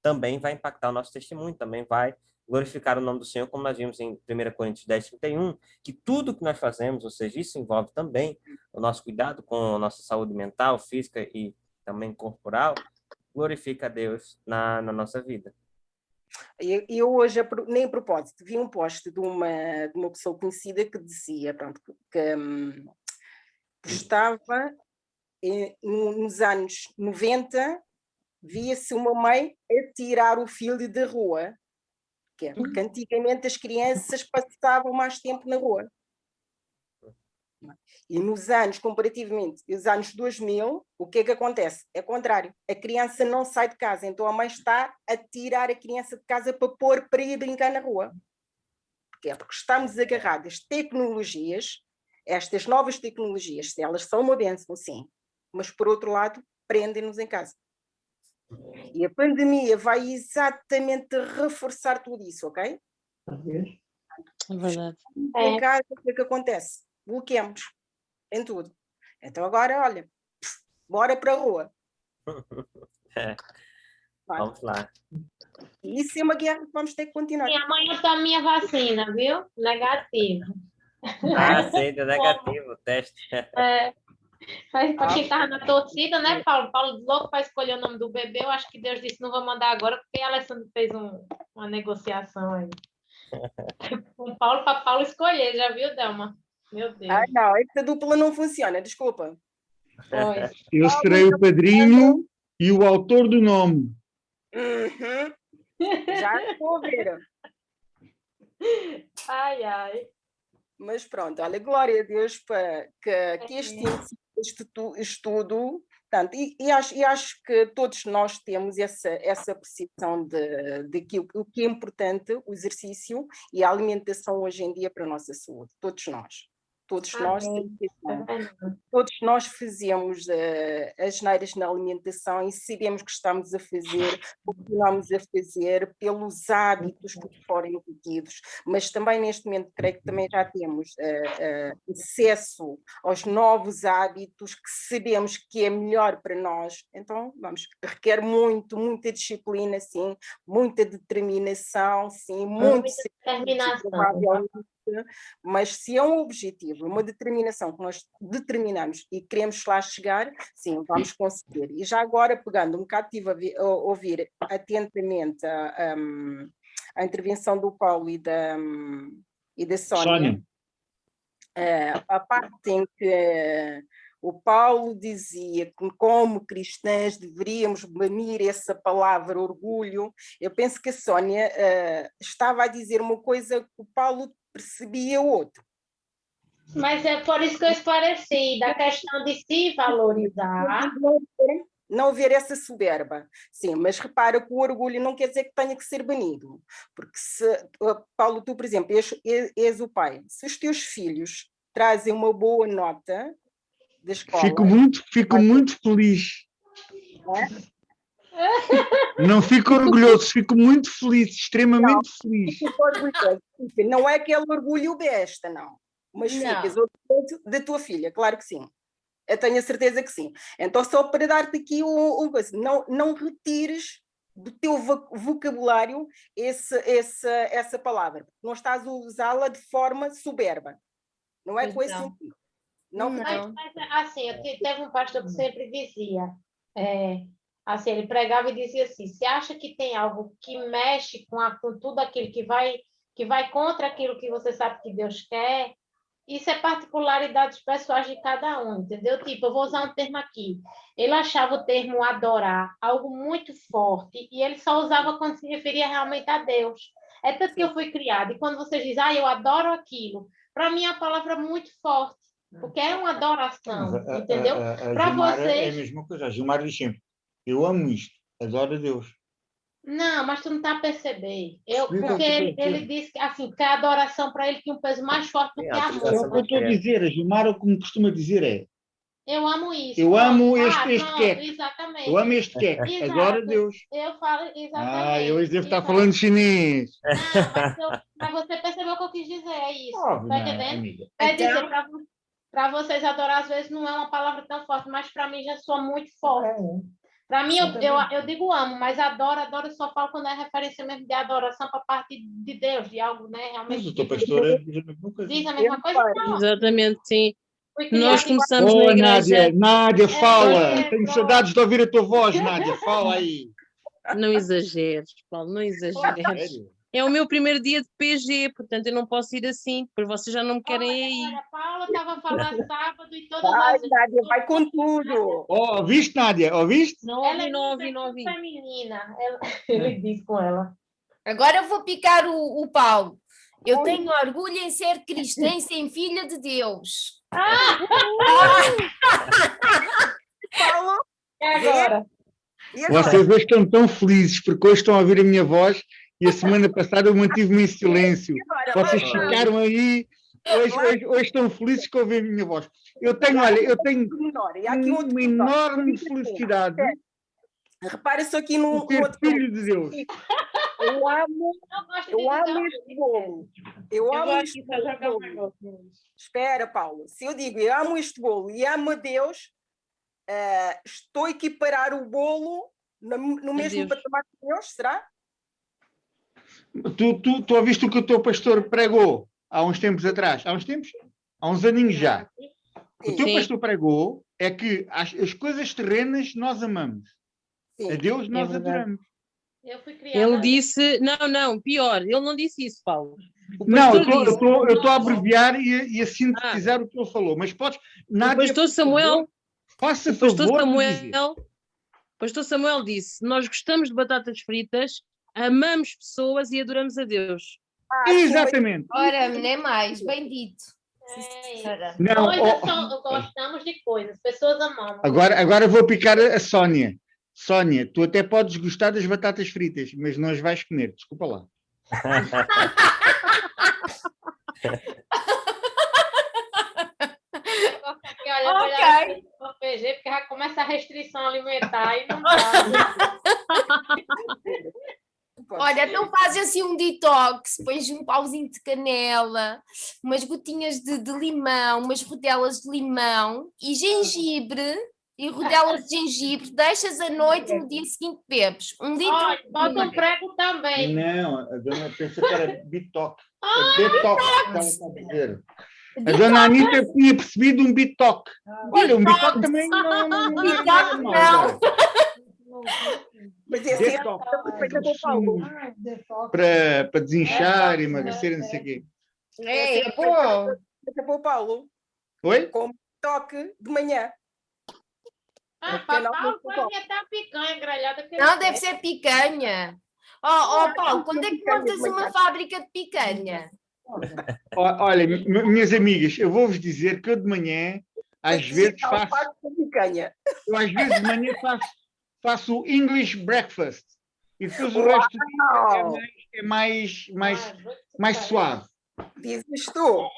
também vai impactar o nosso testemunho, também vai glorificar o nome do Senhor, como nós vimos em 1 Coríntios 10:31, que tudo que nós fazemos, ou seja, isso envolve também o nosso cuidado com a nossa saúde mental, física e também corporal, glorifica a Deus na nossa vida. Eu hoje, nem a propósito, vi um post de uma pessoa conhecida que dizia, pronto, que estava nos anos 90, via-se uma mãe a tirar o filho da rua, porque antigamente as crianças passavam mais tempo na rua. E nos anos, comparativamente, os anos 2000, o que é que acontece? É o contrário. A criança não sai de casa, então a mãe está a tirar a criança de casa para ir brincar na rua. Porquê? Porque estamos agarrados às tecnologias, estas novas tecnologias, se elas são uma bênção, sim, mas por outro lado, prendem-nos em casa. E a pandemia vai exatamente reforçar tudo isso, ok? É verdade. Em casa, o que é que acontece? Bloqueamos em tudo. Então agora, olha, bora para a rua. Vamos lá. E isso é uma guerra que vamos ter que continuar. E amanhã tá a minha vacina, viu? Negativo. Sim, deu negativo o teste. Mas para quem estava na torcida, né, Paulo? Paulo louco para escolher o nome do bebê. Eu acho que Deus disse: não vou mandar agora, porque a Alessandra fez uma negociação aí. Com Paulo, para Paulo escolher, já viu, Delma? Meu Deus. Não, essa dupla não funciona, desculpa. Foi. Eu serei o padrinho e o autor do nome. Já estou a ver. Ai, ai. Mas pronto, olha, glória a Deus para que este estudo, portanto, e acho que todos nós temos essa percepção de que o que é importante, o exercício e a alimentação hoje em dia para a nossa saúde, todos nós. Todos nós, todos nós fazemos as asneiras na alimentação e sabemos que estamos a fazer, continuamos a fazer pelos hábitos que forem incutidos, mas também neste momento creio que também já temos acesso aos novos hábitos que sabemos que é melhor para nós, então requer muita disciplina, sim, muita determinação, sim, muita determinação. Mas se é um objetivo, uma determinação que nós determinamos e queremos lá chegar, sim, vamos conseguir. E já agora, pegando um bocado, estive a ouvir atentamente a intervenção do Paulo e da Sónia. A parte em que o Paulo dizia que como cristãs deveríamos banir essa palavra orgulho, eu penso que a Sónia estava a dizer uma coisa que o Paulo percebia outra. Mas é por isso que eu esclareci, da questão de se valorizar. Não ver essa soberba. Sim, mas repara que o orgulho não quer dizer que tenha que ser banido. Porque Paulo, tu, por exemplo, és o pai. Se os teus filhos trazem uma boa nota da escola... Fico muito feliz. Não fico orgulhoso, fico muito feliz, extremamente feliz. Não é aquele orgulho besta, não. Mas ficas orgulhoso da tua filha, claro que sim. Eu tenho a certeza que sim. Então, só para dar-te aqui coisa, não retires do teu vocabulário essa palavra. Não estás a usá-la de forma soberba. Não é com esse sentido. Mas, assim, teve um pastor que sempre dizia... Assim, ele pregava e dizia assim: se acha que tem algo que mexe com tudo aquilo que vai contra aquilo que você sabe que Deus quer, isso é particularidades pessoais de cada um, entendeu? Tipo, eu vou usar um termo aqui. Ele achava o termo adorar algo muito forte e ele só usava quando se referia realmente a Deus. É tanto que eu fui criada. E quando você diz, eu adoro aquilo, para mim é uma palavra muito forte, porque é uma adoração, entendeu? Para vocês... É a mesma coisa. A Gilmar diz sempre: eu amo isto, adoro a Deus. Não, mas tu não tá a perceber. Eu, Explica porque o que ele, quer dizer. ele disse que, assim, que a adoração para ele tinha um peso mais forte do Sim, que a amor. É utilização o que eu estou a dizer, a Gilmara, como costuma dizer, é: Eu amo isso. eu Pronto. amo este Pronto, queque, exatamente. eu amo este queque, Exato. adoro Deus. Eu falo Ah, exatamente. eu hoje devo estar Exato. falando chinês. Não, mas você percebeu o que eu quis dizer, é isso. Óbvio, Tá não é, entendendo? amiga? Quer dizer, Então, para vocês adorar, às vezes não é uma palavra tão forte, mas para mim já soa muito forte. Para mim, eu digo amo, mas adoro, eu só falo quando é referência mesmo de adoração para parte de Deus, de algo, né? Mas Realmente o teu pastor diz a mesma coisa. diz a mesma coisa. Não, Exatamente, sim. fui Nós criada começamos na Oh, igreja. Nádia, fala! É, Tenho pronto. saudades de ouvir a tua voz, Nádia, fala aí. Não exageres, Paulo, não exageres. Sério? É o meu primeiro dia de PG, portanto eu não posso ir assim, porque vocês já não me querem aí. Olha, Paula estava a falar sábado e todas vai, as vezes. Nádia, vai com tudo. Oh, ouviste, Nádia? Ouviste? Não Ela ouvi, é não ouvi, muito não ouvi. feminina. Ele diz com ela. Agora eu vou picar o Paulo. Eu tenho orgulho em ser cristã e ser filha de Deus. Paulo, E agora? e agora? Vocês hoje estão tão felizes porque hoje estão a ouvir a minha voz e a semana passada eu mantive-me em silêncio. E agora? Vocês Vai, ficaram aí, hoje estão felizes que ouvem a minha voz. Eu tenho menor. E há aqui um outro uma pormenor. enorme felicidade Repare só aqui por num ser outro filho de Deus. Eu amo, Eu gosto de eu amo dizer este bolo. Eu Eu amo vou este aqui para jogar um bolo. negócio nisso. Espera, Paulo. Se eu digo eu amo este bolo e amo a Deus, estou a equiparar o bolo no mesmo Deus. patamar que Deus, será? Tu ouviste o que o teu pastor pregou há uns tempos atrás? Há uns tempos? Há uns aninhos já. O teu Sim. pastor pregou é que as coisas terrenas nós amamos. Sim. A Deus nós verdade. adoramos. Eu fui criada. Ele disse, não, pior, ele não disse isso, Paulo. O Não, pastor eu disse, estou a abreviar e a sintetizar o que ele falou. Mas podes, o Nádia, pastor por favor, Samuel, faça o pastor favor de dizer. Samuel, o pastor Samuel disse, nós gostamos de batatas fritas, amamos pessoas e adoramos a Deus. Exatamente. Ora, nem mais, bem dito. Sim, É isso. senhora. Não, Gostamos de coisas, pessoas amamos. agora vou picar a Sónia. Sónia, tu até podes gostar das batatas fritas, mas não as vais comer, desculpa lá. Porque, olha, eu vou Ok. olhar para o PG, porque já começa a restrição alimentar e não dá. Olha, então faz assim um detox, pões um pauzinho de canela, umas gotinhas de limão, umas rodelas de limão e gengibre, e rodelas de gengibre, deixas à noite e no dia seguinte bebes. 1 litro. Olha, bota um prego também. Não, a dona pensou que era bitoque. É detox que ela está a dizer. A Detox. dona Anitta tinha percebido um bitoque. Olha, um bitoque também não é Bitoque nada não. mal. Mas esse é Detox. a coisa do Paulo. Para desinchar, emagrecer, não sei o quê. É bom. Esse é para o Paulo. Oi? Com toque de manhã. Papai, pode até a picanha grelhada. Que Não, ele deve quer. ser picanha. Oh, Paulo, quando é que montas uma fábrica de picanha? Olha, minhas amigas, eu vou-vos dizer que eu de manhã, às vezes faço, com picanha. eu às vezes de manhã faço o English breakfast e depois o resto do dia é mais suave. Dizes tu.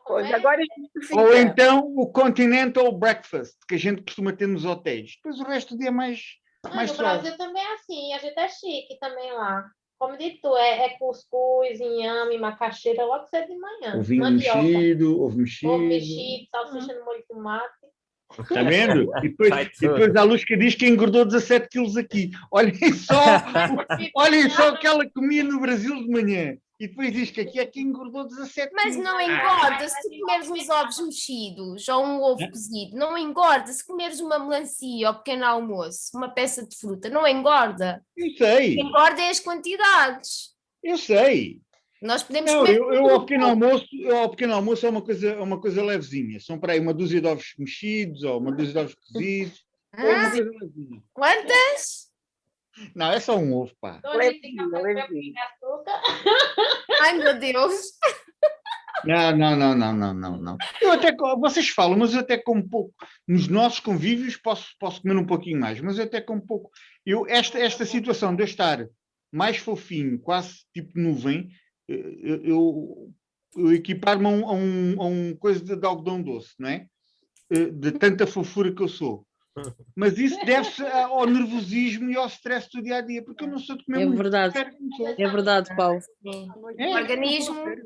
Pois agora justifica. Ou então o continental breakfast, que a gente costuma ter nos hotéis. Depois o resto do dia é mais No suave. Brasil também é assim, a gente é chique também lá. Como de tu, é cuscuz, inhame, macaxeira, logo cedo de manhã. Ovinho Mandioca, mexido, ovo ovo mexido. mexido, salsicha no molho de tomate. Está vendo? E Vai depois tudo. a Lusca diz que engordou 17 quilos aqui. Olhem só o que ela comia no Brasil de manhã. E depois diz que aqui é que engordou 17 Mas quilos. não engorda se tu comeres uns ovos mexidos ou um ovo cozido. Não engorda se comeres uma melancia ao pequeno almoço, uma peça de fruta. Não engorda. Eu sei, Engorda é as quantidades. eu sei. Nós podemos Não, comer eu ao pequeno almoço é uma coisa levezinha. São para aí uma dúzia de ovos mexidos ou uma dúzia de ovos cozidos. Ou uma coisa levezinha. quantas? Não, é só um ovo, pá. 2 litros de Levinho, café com levinho. açúcar. Ai, meu Deus. Não. Vocês falam, mas eu até como pouco. Nos nossos convívios posso comer um pouquinho mais, mas eu até como pouco. Esta situação de eu estar mais fofinho, quase tipo nuvem, eu equipar-me a um coisa de algodão doce, não é? De tanta fofura que eu sou. Mas isso deve-se ao nervosismo e ao stress do dia a dia, porque eu não sou de comer É muito. verdade. É verdade, Paulo.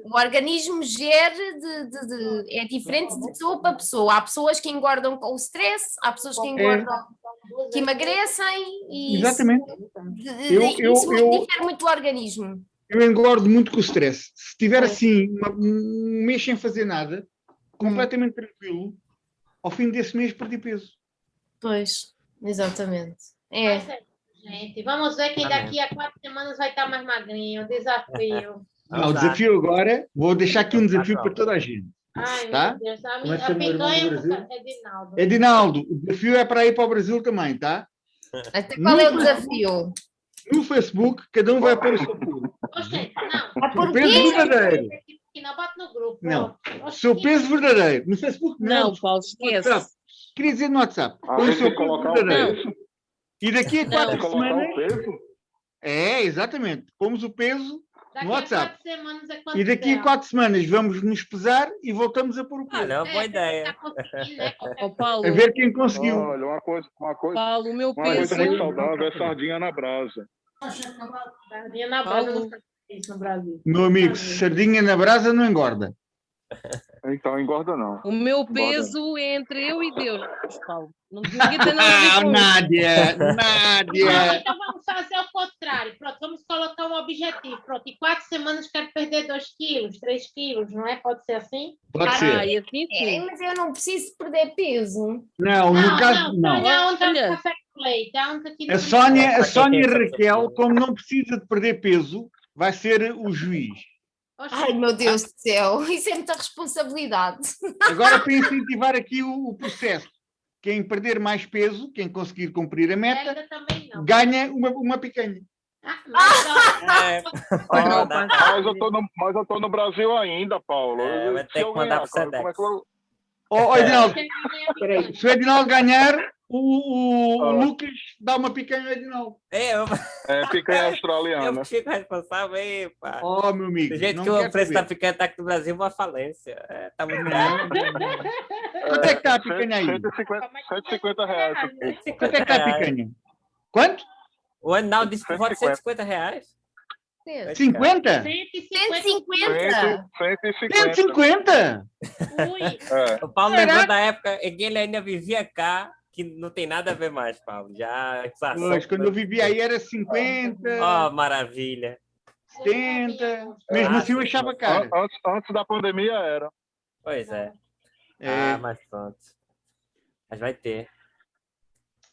O organismo gera é diferente de pessoa para pessoa. Há pessoas que engordam com o stress, há pessoas que engordam, que emagrecem e Exatamente. isso difere muito do organismo. Eu engordo muito com o stress. Se estiver assim, um mês sem fazer nada, completamente tranquilo, ao fim desse mês perdi peso. Pois, exatamente. Mas gente, vamos ver quem daqui a 4 semanas vai estar mais magrinho. Desafio. O desafio agora, vou deixar aqui um desafio para toda a gente. Ai, Tá? meu Deus. Como é que A chama o irmão do picanha Brasil? é Dinaldo. Edinaldo, o desafio é para ir para o Brasil também, tá? Até qual é o desafio? No Facebook, cada um vai pôr o seu peso. Oxente, não. Por O peso quê? verdadeiro. Que não bate no grupo. Não. Ó. O seu peso verdadeiro. No Facebook, Não, não. Paulo, No esquece. WhatsApp. Queria dizer no WhatsApp. Põe o tem seu que peso colocar o verdadeiro. peso. E daqui a Não. 4 Tem que colocar semanas. o peso. É, exatamente. Pomos o peso Daqui no WhatsApp. a 4 semanas é quanto E daqui a der. 4 semanas vamos nos pesar e voltamos a pôr o peso. Olha, é uma boa ideia. Tá conseguindo, né? Ó, Paulo, A ver quem conseguiu. Olha, uma coisa Paulo, o meu uma coisa peso. muito saudável é sardinha na brasa. Sardinha na Paulo. brasa não faz isso no Brasil. Meu amigo, sardinha na brasa não engorda. Então, engorda não. O meu peso é entre eu e Deus, Paulo. Ninguém tem nada a ver Ah, com isso. Nádia! Não, Nádia! então vamos fazer o contrário. Pronto, vamos colocar um objetivo. Pronto, em 4 semanas quero perder 2 quilos, 3 quilos, não é? Pode ser assim? Pode Ah, ser. e assim sim. Mas eu não preciso perder peso. Não, no caso, não. Sónia, a única Olha. café com leite. A única que A Sónia e a Essa Raquel, pessoa. como não precisa de perder peso, vai ser o juiz. Ai, meu Deus do céu, isso é muita responsabilidade. Agora, para incentivar aqui o processo, quem perder mais peso, quem conseguir cumprir a meta, Helga também não. ganha uma picanha. É, pode Ah, mandar. mas eu tô no Brasil ainda, Paulo. É, vai ter Se eu que mandar ganhar, pro cara, Sedex. como é que eu... Ó, Edinaldo, Peraí. se o Edinaldo ganhar, o Ah. Lucas dá uma picanha ao Edinaldo. É picanha eu australiana. fico responsável aí, pá. Ó, meu amigo. Do jeito não que quero o preço da saber. picanha tá aqui no Brasil, uma falência. É, tá muito caro. Quanto é que está a picanha aí? 150 reais. Quanto é que está a picanha? Quanto? O Arnaldo disse que vale 150 reais. 50? 150? 150? Ui. É. O Paulo Caraca. lembrou da época em que ele ainda vivia cá, que não tem nada a ver mais, Paulo. Já exação. Pois, quando eu vivia aí era 50, Oh, maravilha. 70. Mesmo assim eu achava caro. Antes da pandemia era. Pois é. É, Ah, mas pronto. Mas vai ter.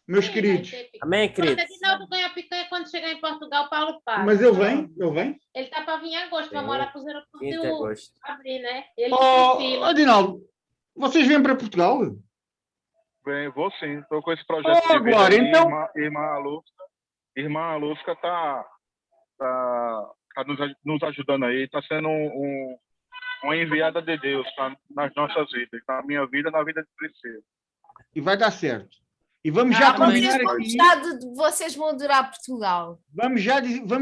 meus queridos. Amém, Quando queridos? Edinaldo ganha picanha, quando chegar em Portugal, Paulo paga. Mas eu venho. Ele tá para vir em agosto, vai Sim. morar para os aeroportos 15 de agosto. abrir, né? Ele Ó, tem fila. Edinaldo, vocês vêm para Portugal? Bem, vou sim. Estou com esse projeto Oh, de vida Glória, aí. então- Irmã Alusca tá nos ajudando aí. Está sendo uma enviada de Deus nas nossas vidas. Na minha vida, na vida de Priscila. E vai dar certo. E vamos já combinar aqui. Vocês vão adorar Portugal. Vamos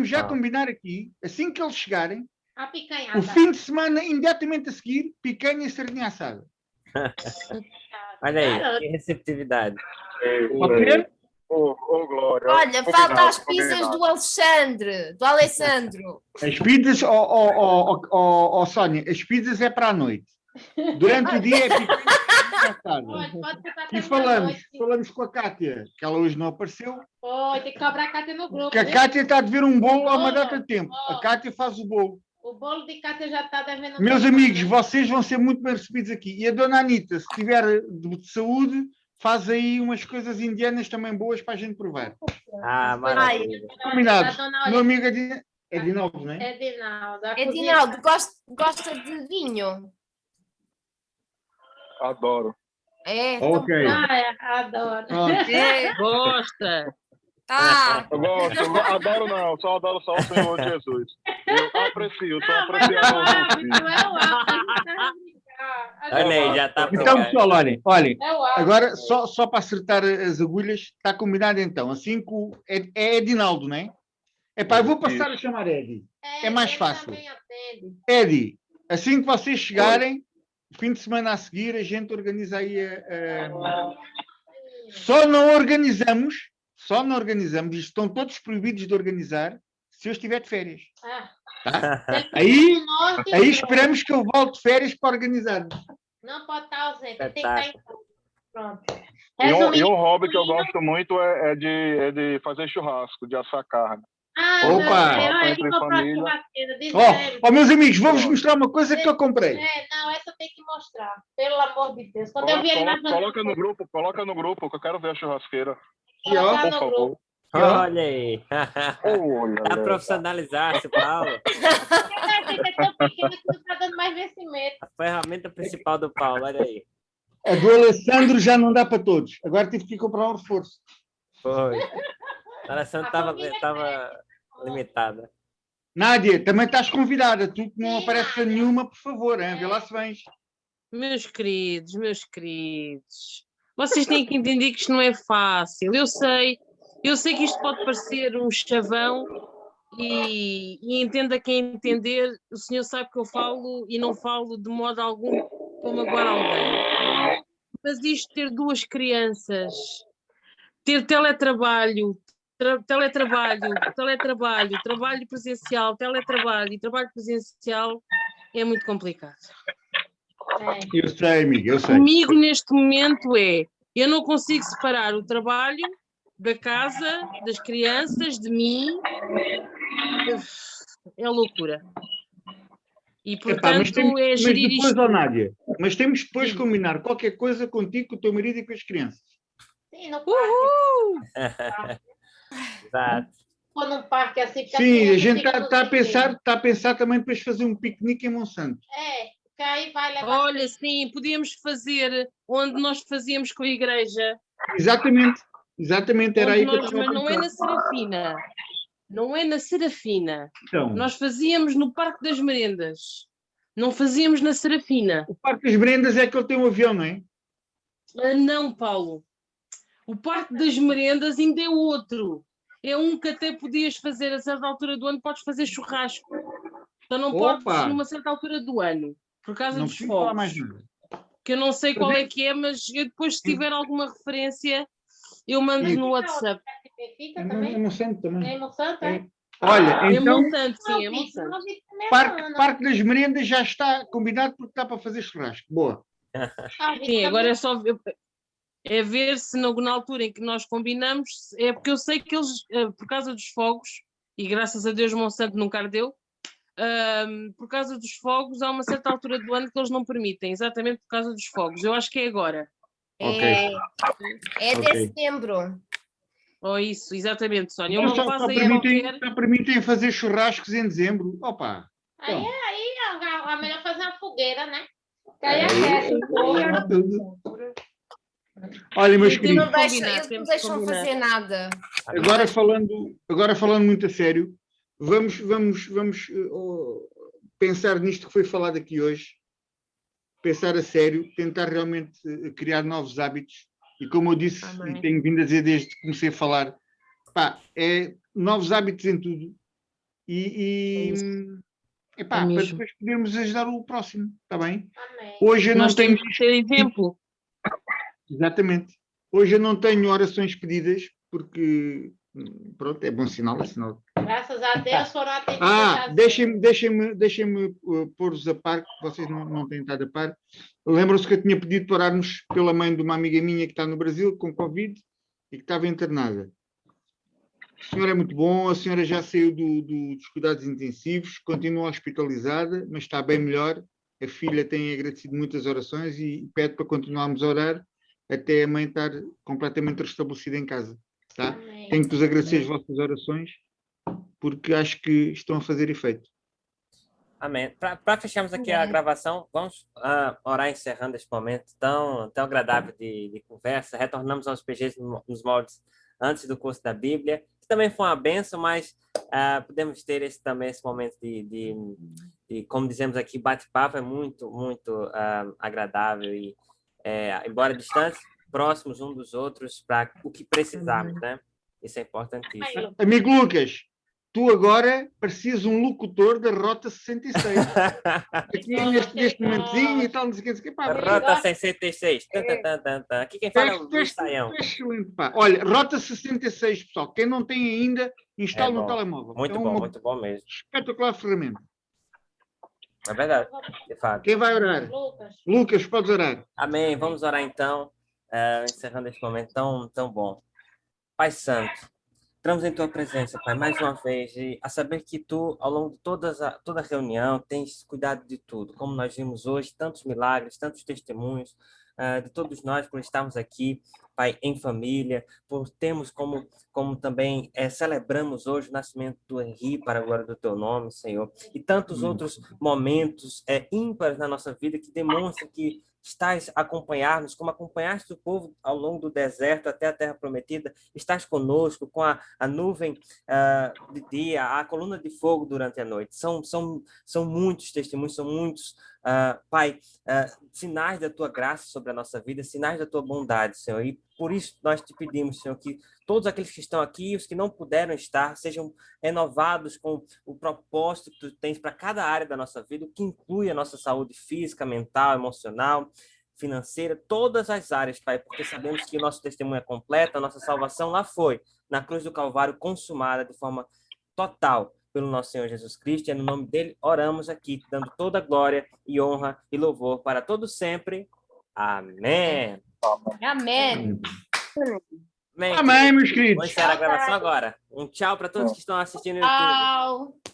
já Ah. combinar aqui. Assim que eles chegarem, A picanhada. o fim de semana, imediatamente a seguir, picanha e sardinha assada. Olha aí, Garoto. que receptividade. Pode ser? Ô, Glória. Olha, combinado, falta as pizzas combinado. do Alexandre, do Alessandro. As pizzas, Sónia, as pizzas é para a noite. Durante o dia é picanha e assada. Pode botar E até falamos com a Cátia, que ela hoje não apareceu, Oi, tem que cobrar a Cátia no grupo. que a né? Cátia está a dever um bolo há uma Oh, data de tempo. oh. A Cátia faz o bolo. O bolo de Cátia já está devendo. Meus amigos, vocês vão ser muito bem recebidos aqui. E a dona Anitta, se tiver de saúde, faz aí umas coisas indianas também boas para a gente provar. Ah, maravilha. Combinados. A dona, Meu olha, amigo Edinaldo, não é? Edinaldo. a Edinaldo, gosta de vinho? Adoro. É, então Ok. cozinha. Ai, adoro. Pronto. é, Gosta. tá. Eu gosto, adoro não, só adoro só o Senhor Jesus. Eu aprecio, sou apreciador do filho. Não é o ápice. Olha aí, já está Então, pessoal, olhem, É o ápice. agora só para acertar as agulhas, está combinado então. Assim que é Edinaldo, não é? Epá, eu vou passar a chamar Edi. É mais ele fácil. também atende. Edi, assim que vocês chegarem, fim de semana a seguir, a gente organiza aí Só não organizamos, isto estão todos proibidos de organizar, se eu estiver de férias. Ah, Tá? se ele Aí, estiver no norte, aí esperamos que eu volte de férias para organizar. não pode estar ausente, ele tem que estar em casa. Pronto. E um Resumindo, hobby que eu gosto muito é de fazer churrasco, de assar carne. Opa! meu Deus, Entre eu comprei família. churrasqueira, diz Ó, meus amigos, vou-vos mostrar uma coisa que eu comprei. não, essa tem que mostrar, pelo amor de Deus. Quando eu vi ele na Coloca no grupo, que eu quero ver a churrasqueira. E, ó, colocar Por no favor. grupo. Olha aí. Olha, Tá profissionalizar-se, Paulo. Porque a gente é tão pequeno que não está dando mais vencimento. A ferramenta principal do Paulo, olha aí. a do Alessandro já não dá para todos. Agora tive que ir comprar um reforço. Foi. A Alessandra estava limitada. Nádia, também estás convidada. Tu que não Sim, apareces a nenhuma, por favor, hein? Vê lá se vens. Meus queridos, vocês têm que entender que isto não é fácil. Eu sei que isto pode parecer um chavão e entenda quem entender, o senhor sabe que eu falo e não falo de modo algum para magoar alguém. Mas isto ter duas crianças, ter teletrabalho, trabalho presencial, teletrabalho e trabalho presencial é muito complicado. Eu sei, amiga, eu sei. Comigo neste momento eu não consigo separar o trabalho da casa, das crianças, de mim. É loucura. E Epá, mas portanto é gerir depois, isto. ó, Nádia, mas temos depois de Sim. combinar qualquer coisa contigo, com o teu marido e com as crianças. Sim, no parque. Exato. Ou num parque assim. porque Sim, criança a gente fica no está a pensar também depois fazer um piquenique em Monsanto. que aí vai levar. Olha, sim, podíamos fazer onde nós fazíamos com a igreja. Exatamente, era aí que eu estava Mas a não é na pensar. Serafina. Não é na Serafina. Então, Nós fazíamos no Parque das Merendas. Não fazíamos na Serafina. o Parque das Merendas é que ele tem um avião, não é? Ah, não, Paulo. O Parque das Merendas ainda é outro. É um que até podias fazer a certa altura do ano, podes fazer churrasco. Então não Opa! podes numa certa altura do ano, por causa Não dos preciso falar fogos. mais nada. Que eu não sei qual é que é, mas eu depois, se tiver alguma referência, eu mando no WhatsApp. Fica É também. Monsanto É também. em Monsanto, é? Olha, É então, Monsanto, sim, é Não vi, Monsanto. não vi também, Parque das Merendas já está combinado porque está para fazer churrasco. Boa. não vi Sim, agora também. é só ver se na altura em que nós combinamos, é porque eu sei que eles, por causa dos fogos, e graças a Deus Monsanto nunca ardeu, por causa dos fogos, há uma certa altura do ano que eles não permitem, exatamente por causa dos fogos. Eu acho que é agora. Ok. É Ok. dezembro. Ou isso, exatamente, Sónia. Então, Uma só rapaz aí qualquer. permitem fazer churrascos em dezembro. Opa! Aí Bom. é melhor fazer uma fogueira, né? Que aí Aí- aquece um pouco. Olha, meus Temos queridos, que Não combinar, eles não temos que deixam combinar. fazer nada. agora falando muito a sério, vamos pensar nisto que foi falado aqui hoje, pensar a sério, tentar realmente criar novos hábitos e como eu disse Amém. e tenho vindo a dizer desde que comecei a falar, pá, é novos hábitos em tudo e para mesmo. depois podermos ajudar o próximo, está bem? Amém. Hoje eu não Nós tenho temos que ser exemplo. Exatamente. Hoje eu não tenho orações pedidas, porque, pronto, é bom sinal, é sinal. Graças a Deus foram atendidas. Deixem-me pôr-vos a par, que vocês não têm estado a par. Lembram-se que eu tinha pedido para orarmos pela mãe de uma amiga minha que está no Brasil, com Covid, e que estava internada. A senhora é muito bom, a senhora já saiu dos cuidados intensivos, continua hospitalizada, mas está bem melhor. A filha tem agradecido muitas orações e pede para continuarmos a orar até a mãe estar completamente restabelecida em casa. Tá? Amém. Tenho que vos agradecer as vossas orações, porque acho que estão a fazer efeito. Amém. Para fecharmos aqui a gravação, vamos orar encerrando este momento tão agradável de conversa. Retornamos aos PGs nos moldes antes do curso da Bíblia. também foi uma benção, mas podemos ter esse momento de, como dizemos aqui, bate-papo é muito, muito agradável e, embora distantes, próximos uns dos outros para o que precisarmos, né? Isso é importantíssimo. Amigo Lucas, tu agora parecias um locutor da Rota 66. Aqui neste momentozinho e tal, não sei o que. Pá, Rota 66. Aqui quem fala é o Luís Saião. Excelente, pá. Olha, Rota 66, pessoal. Quem não tem ainda, instala no bom. telemóvel. Muito É bom, uma muito bom mesmo. espetacular ferramenta. É verdade, de fato. Quem vai orar? Lucas, podes orar. Amém. Vamos orar então, encerrando este momento tão bom. Pai Santo, entramos em Tua presença, Pai, mais uma vez, e a saber que Tu, ao longo de toda a reunião, tens cuidado de tudo, como nós vimos hoje, tantos milagres, tantos testemunhos, de todos nós por estarmos aqui, Pai, em família, por termos como também celebramos hoje o nascimento do Henri para a glória do Teu nome, Senhor, e tantos outros momentos ímpares na nossa vida que demonstram que estás a acompanhar-nos, como acompanhaste o povo ao longo do deserto até a terra prometida, estás conosco com a nuvem de dia, a coluna de fogo durante a noite. São muitos testemunhos, são muitos, Pai, sinais da Tua graça sobre a nossa vida, sinais da Tua bondade, Senhor. E por isso nós te pedimos, Senhor, que todos aqueles que estão aqui e os que não puderam estar sejam renovados com o propósito que Tu tens para cada área da nossa vida, o que inclui a nossa saúde física, mental, emocional, financeira, todas as áreas, Pai, porque sabemos que o nosso testemunho é completo, a nossa salvação lá foi, na cruz do Calvário, consumada de forma total pelo nosso Senhor Jesus Cristo, e é no nome dele oramos aqui, dando toda a glória e honra e louvor para todos sempre. Amém. Amém. Amém, Amém, meus Vou queridos. encerrar a gravação agora. Um tchau para todos que estão assistindo no YouTube. Tchau.